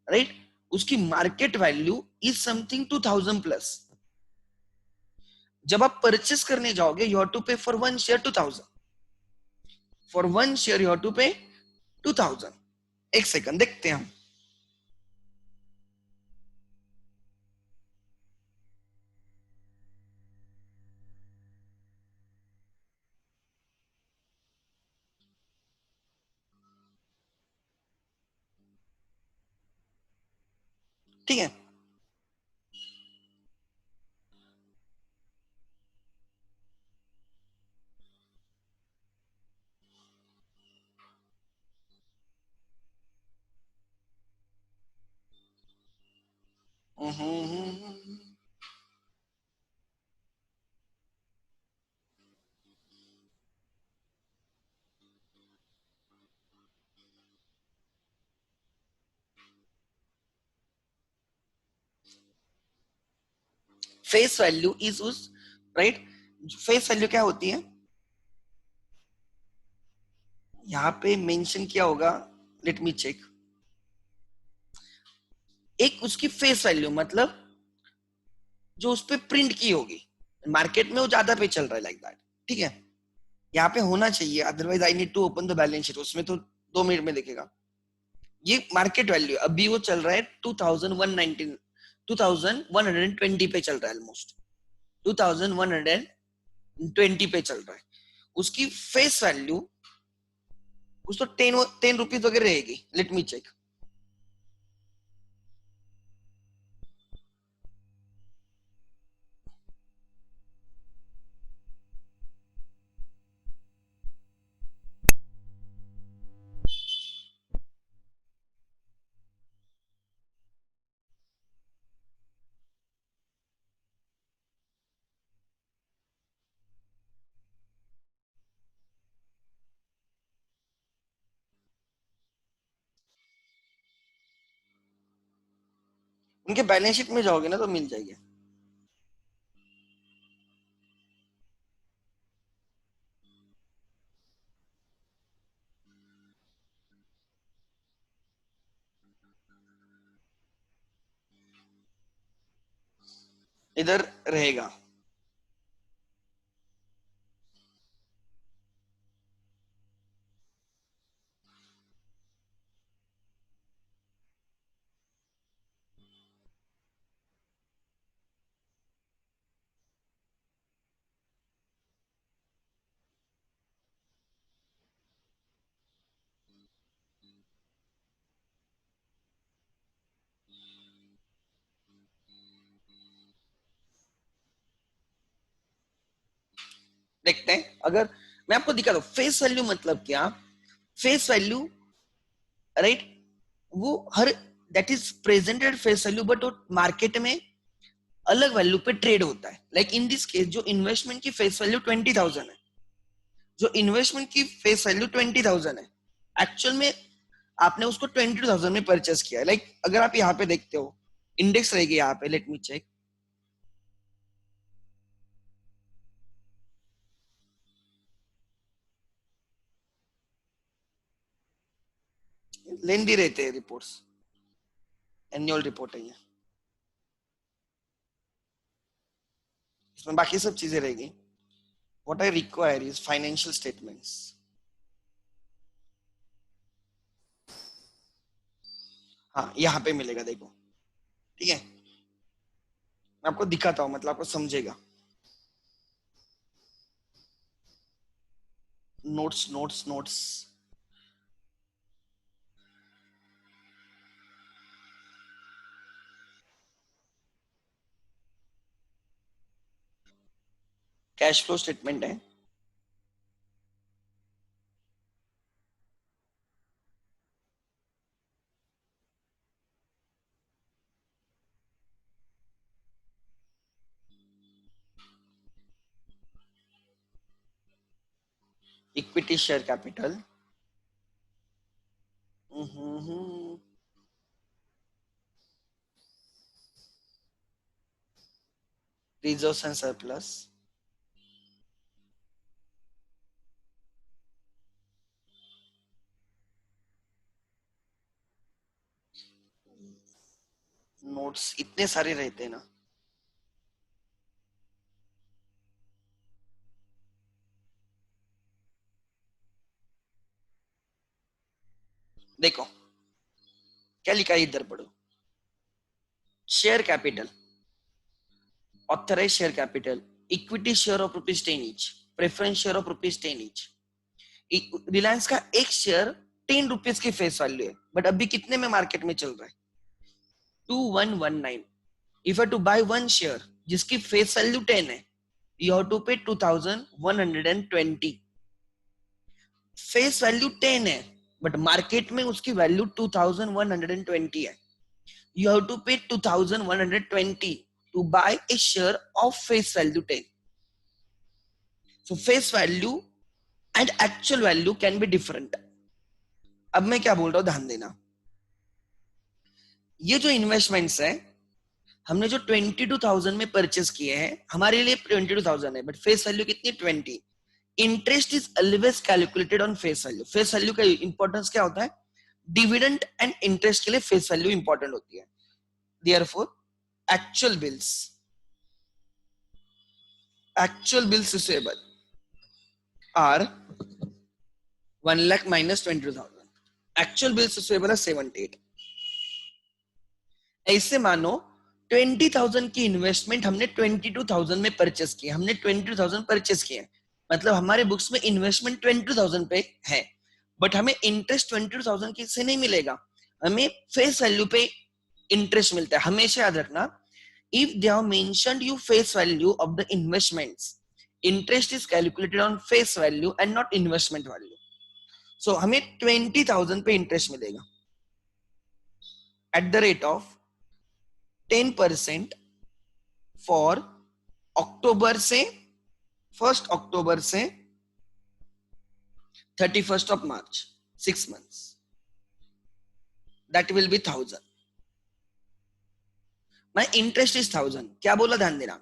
राइट, उसकी market value is something 2,000 plus. जब आप परचेस करने जाओगे, you have to pay for one share 2,000, for one share you have to pay 2,000। एक सेकंड देखते हैं हम। ठीक है, फेस वैल्यू इज उस, राइट, फेस वैल्यू क्या होती है, यहाँ पे मेंशन किया होगा, लेट मी चेक। एक उसकी फेस वैल्यू मतलब जो उस पे प्रिंट की होगी, मार्केट में वो ज्यादा पे चल रहा है, लाइक दैट, ठीक है, यहाँ पे होना चाहिए, otherwise I need to open the balance sheet, उसमें तो 2 मिनट में देखेगा। ये मार्केट वैल्यू अभी वो चल रहा है 2119, 2120 पे चल रहा है, ऑलमोस्ट 2120 पे चल रहा है। उसकी फेस वैल्यू कुछ तो 10 रुपीज वगैरह रहेगी, लेट मी चेक। उनके बैलेंस शीट में जाओगे ना तो मिल जाएगी। इधर रहेगा। देखते हैं, अगर मैं आपको दिखा दूं फेस वैल्यू मतलब क्या, फेस वैल्यू, राइट, वो हर, that is presented face value, but वो मार्केट में अलग वैल्यू पे ट्रेड होता है। लाइक इन दिस केस जो इन्वेस्टमेंट की फेस वैल्यू 20,000 है, जो इन्वेस्टमेंट की फेस वैल्यू 20,000 है, एक्चुअल में आपने उसको 22,000 में परचेस किया है। लाइक अगर आप यहाँ पे देखते हो, इंडेक्स रहेगी यहाँ पे, लेट मी चेक, लेंदी रहते हैं रिपोर्ट्स, एनुअल रिपोर्ट है ये, इसमें बाकी सब चीजें रहेगी। What I require is financial statements. हाँ यहाँ पे मिलेगा, देखो ठीक है, मैं आपको दिखाता हूँ, मतलब आपको समझेगा। Notes notes notes, cash flow statement है। Equity share capital, reserves and surplus, notes इतने सारे रहते हैं ना। देखो क्या लिखा है, इधर पढ़ो। Share capital, authorise share capital, equity share of rupees 10 each, preference share of rupees 10 each. Reliance का एक शेयर 10 रुपीज की फेस वैल्यू है, बट अभी कितने में मार्केट में चल रहा है? 2119। If I to buy one share जिसकी फेस वैल्यू 10 है, यू हैव टू पे 2120। फेस वैल्यू 10 है, बट मार्केट में उसकी वैल्यू 2120 है। You have to pay 2120 to buy a share of face value 10. So face value and actual value can be different. अब मैं क्या बोल रहा हूं, ध्यान देना। ये जो इन्वेस्टमेंट्स है, हमने जो 22,000 में परचेस किए हैं, हमारे लिए 22,000 है, बट फेस वैल्यू कितनी? 20। Interest is always calculated on face value. Face value का इंपॉर्टेंस क्या होता है? डिविडेंड एंड इंटरेस्ट के लिए फेस वैल्यू इंपॉर्टेंट होती है। Therefore, actual bills, actual bills receivable are 1 lakh minus 22,000. Actual bills receivable are 78. ऐसे मानो 20,000 की इन्वेस्टमेंट हमने 22,000 में परचेस की, हमने 22,000 परचेस किए, मतलब हमारे बुक्स में इन्वेस्टमेंट 22,000 पे है, बट हमें इंटरेस्ट 22,000 की से नहीं मिलेगा, हमें फेस वैल्यू पे इंटरेस्ट मिलता है। हमेशा याद रखना, if they have mentioned you face value of the investments, interest is calculated on face value and not investment value. So हमें 20,000 पे इंटरेस्ट मिलेगा at the rate of 10% for अक्टूबर से 1 अक्टूबर से 31 मार्च, 6 months. That will be 1,000. My interest is 1,000. क्या बोला, ध्यान देना।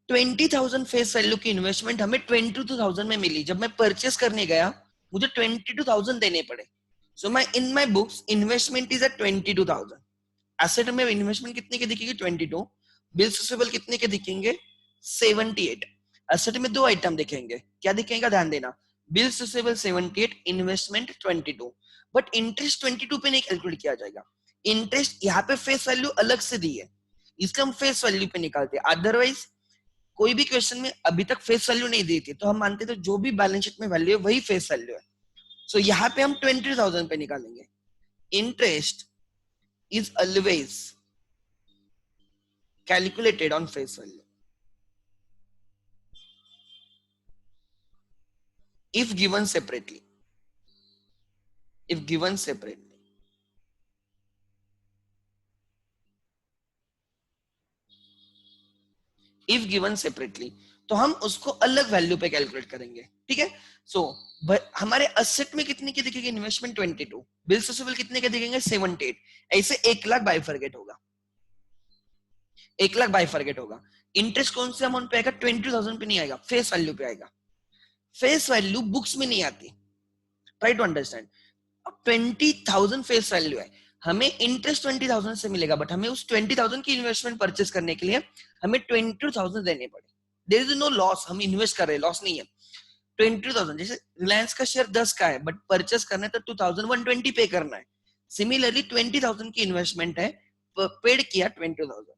20,000 फेस वैल्यू की इन्वेस्टमेंट हमें 22,000 में मिली। जब मैं परचेस करने गया, मुझे 22,000 देने पड़े। So my in my books investment is at 22,000। Asset में इन्वेस्टमेंट कितने के दिखेगी? 22। बिल्स रिसीवेबल कितने के दिखेंगे? 78। एसेट में दो आइटम दिखेंगे, क्या दिखेगा, ध्यान देना। Bills receivable 78, investment 22। But interest 22 पे नहीं कैलकुलेट किया जाएगा। इंटरेस्ट यहाँ पे फेस वैल्यू अलग से दी है, इसलिए हम फेस वैल्यू पे निकालते हैं। अदरवाइज कोई भी क्वेश्चन में अभी तक फेस वैल्यू नहीं दी थी, तो हम मानते तो जो भी बैलेंस शीट में वैल्यू है वही फेस वैल्यू है। सो यहाँ पे हम 20,000 पे निकालेंगे। Interest is always calculated on face value if given separately, if given separately। if given separately तो हम उसको अलग वैल्यू पे कैलकुलेट करेंगे, ठीक है। सो हमारे असेट में कितने की दिखेगी? इन्वेस्टमेंट 22, बिल्स रिसीवेबल कितने के दिखेंगे? 78। ऐसे 1 लाख बाइफरकेट होगा, 1 लाख बाइफरकेट होगा। इंटरेस्ट कौन से अमाउंट पे आएगा? 20,000 पे नहीं आएगा, फेस वैल्यू पे आएगा। फेस वैल्यू बुक्स में नहीं आती, ट्राई टू अंडरस्टैंड। अब 20,000 फेस वैल्यू है, हमें इंटरेस्ट 20,000 से मिलेगा, बट हमें उस 20,000 की इन्वेस्टमेंट परचेस करने के लिए हमें 22,000 देने पड़े। देयर इज नो लॉस, हम इन्वेस्ट कर रहे हैं, लॉस नहीं है। 22,000, जैसे रिलायंस का शेयर 10 का है, बट परचेस करना है तो 2,120 पे करना है, सिमिलरली 20,000 की इन्वेस्टमेंट है, पेड किया 20,000,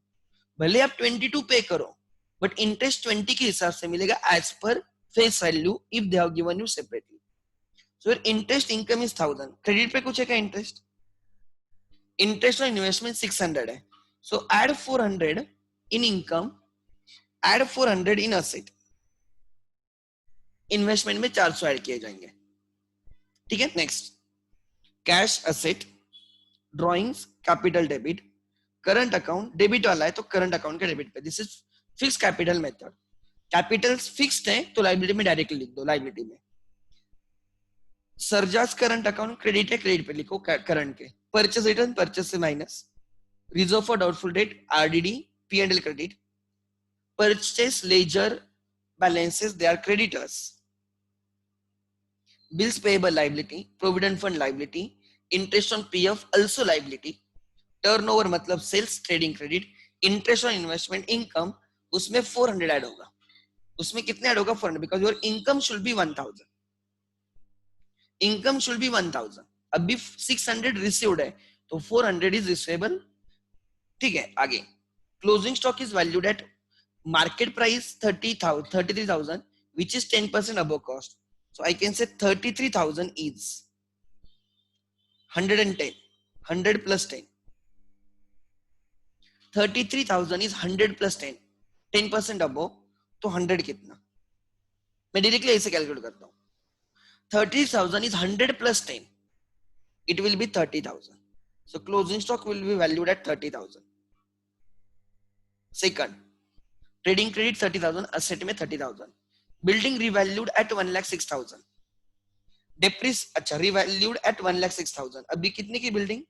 भले आप 22 पे करो बट इंटरेस्ट 20 के हिसाब से मिलेगा as per face value if they have given you separately. So interest income is 1000. Credit पे कुछ है क्या इंटरेस्ट? इंटरेस्ट ऑन इन्वेस्टमेंट 600 है. So add 400 in income, add 400 in asset. Investment में 400 ऐड किए जाएंगे. ठीक है. Next, cash asset, drawings, capital debit, current account. Debit वाला है तो करंट अकाउंट के डेबिट पे. This is fix capital method. Capitals fixed है तो लाइबिलिटी में डायरेक्टली लिख दो. लाइबिलिटी में सरजास करंट अकाउंट क्रेडिट है, क्रेडिट पे लिखो करंट के. परचेस रिटर्न, परचेस से minus. Reserve for doubtful debt, RDD, P&L credit. Purchase ledger balances, they are creditors. Bills payable liability, provident fund liability, interest on PF also liability. Turnover मतलब sales, trading credit, interest on investment income, उसमें 400 ऐड होगा. उसमें कितने ऐड होगा? 400, because your income should be 1000. Income should be 1000. अभी 600 received है तो 400 is receivable. ठीक है. आगे, closing stock is valued at market price 33,000 which is 10% above cost. So I can say 33,000 is 110. 100 plus 10. 33,000 is 100 plus 10. 10% above. तो 100 कितना? मैं डायरेक्टली ऐसे कैलकुलेट करता हूँ. 30,000 is 100 plus 10. It will be 30,000. So closing stock will be valued at 30,000. Second, trading credit 30,000, asset में 30,000. Building revalued at 1,06,000. Depreciation अच्छा revalued at 1,06,000. अभी कितने की बिल्डिंग?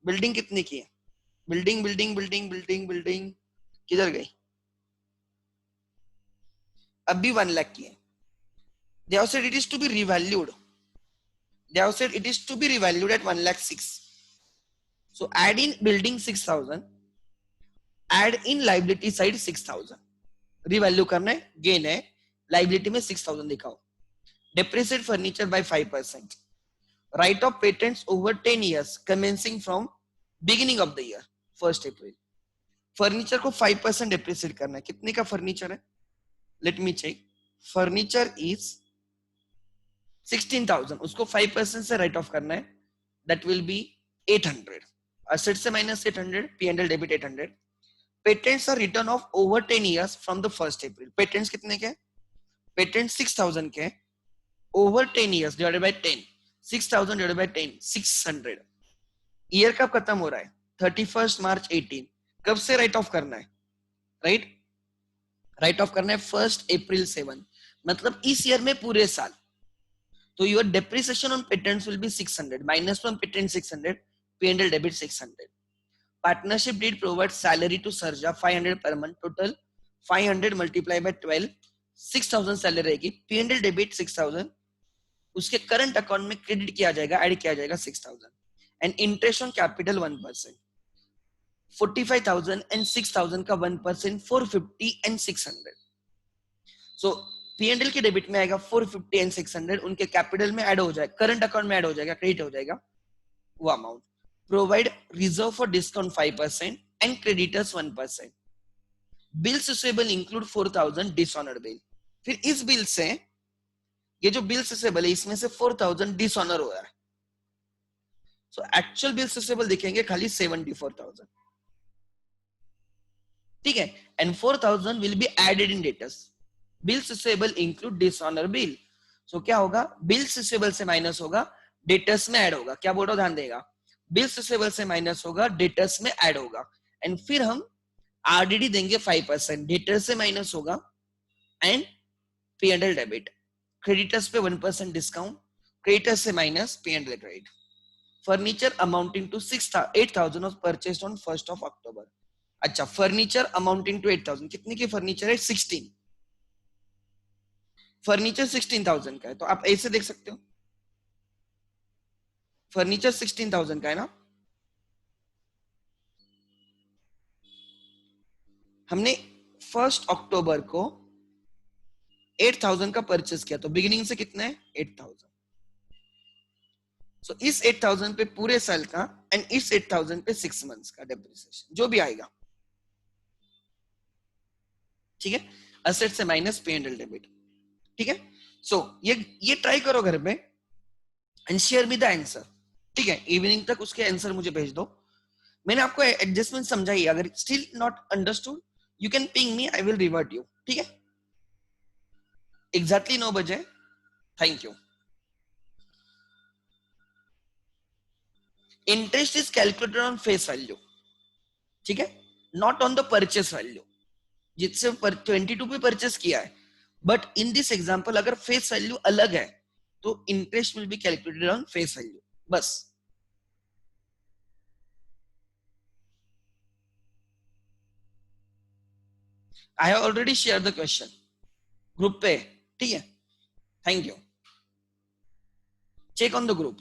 बिल्डिंग कितने की है? Building building building building building किधर गई? अभी 1 लाख की है. They have said it is to be revalued. They have said it is to be revalued at 1,06,000. So add in building 6,000. Add in liability side 6,000. Revalue करना है, gain है, liability में 6,000 दिखाओ. Depreciate furniture by 5%. Write off patents over 10 years commencing from beginning of the year 1st April. Furniture को 5% depreciate करना है. कितने का फर्नीचर है? Let me check. Furniture is 16,000. उसको 5% से राइट ऑफ करना है. That will be 800. Asset से minus 800, P&L debit 800. Patents are written off over 10 years from the 1st April. Patents कितने के? Patents 6,000 के. Over 10 years divided by 10. 6,000 divided by 10. 600. Year कब खत्म हो रहा है? 31st March 18. कब से राइट ऑफ करना है? राइट, राइट ऑफ करना है 1st April 7. मतलब इस ईयर में पूरे साल. तो your depreciation on patents will be 600 minus from patent 600, P&L debit 600. Partnership deed provide salary to Sarja 500 per month. Total 500 multiply by 12, 6,000 salary रहेगी. P&L debit 6,000. उसके करंट अकाउंट में क्रेडिट किया जाएगा, ऐड किया जाएगा 6,000. And interest on capital 1%. 45,000 and 6,000 का 1%, 450 एंड 600. सो P&L के डेबिट में आएगा 450 एंड 600. उनके कैपिटल में ऐड हो जाएगा, करंट अकाउंट में ऐड हो जाएगा, क्रेडिट हो जाएगा वो amount. Provide reserve for discount 5% and creditors 1%. Bills receivable include 4,000 dishonour bill. फिर इस बिल से ये जो बिल्स रिसीवेबल है इसमें से 4,000 डिसऑनर हो रहा है. सो एक्चुअल बिल्स रिसीवेबल दिखेंगे खाली 74,000. ठीक है. And 4,000 will be added in debtors. Bills receivable include dishonour bill. So क्या होगा? बिल्स रिसीवेबल से माइनस होगा, डेटर्स में ऐड होगा. क्या बोल रहा हूं, ध्यान देगा. बिल्स रिसीवेबल से माइनस होगा, डेटर्स में ऐड होगा. एंड फिर हम आरडीडी देंगे 5%, डेटर्स से माइनस होगा एंड P&L डेबिट. क्रेडिटर्स पे 1% डिस्काउंट, क्रेडिटर्स से minus, P&L credit. Furniture amounting to 8,000 was purchased on 1st of October. अच्छा, फर्नीचर अमाउंटिंग टू 8,000. कितने की फर्नीचर है? 16. फर्नीचर 16,000 का है तो आप ऐसे देख सकते हो. फर्नीचर 16,000 का है ना. हमने 1st October को 8,000 का परचेस किया तो बिगिनिंग से कितना है? 8,000. सो इस 8,000 पे पूरे साल का एंड इस 8,000 पे 6 मंथ्स का डेप्रिसिएशन जो भी आएगा, ठीक है, असेट से माइनस P&L डेबिट, ठीक है। सो ये ट्राई करो घर पे and share me the answer, ठीक है, इवनिंग तक उसके आंसर मुझे भेज दो। मैंने आपको एडजस्टमेंट समझाई, अगर still not understood you can ping me, I will revert you, ठीक है। एग्जैक्टली 9 बजे। Thank you. Interest is calculated on face value, ठीक है, not on the purchase value. जिससे 22 पे परचेस किया है, बट इन दिस एग्जांपल अगर फेस वैल्यू अलग है तो interest will be calculated on face value, बस। I have already share the question group पे, ठीक है। Thank you. Check on the group.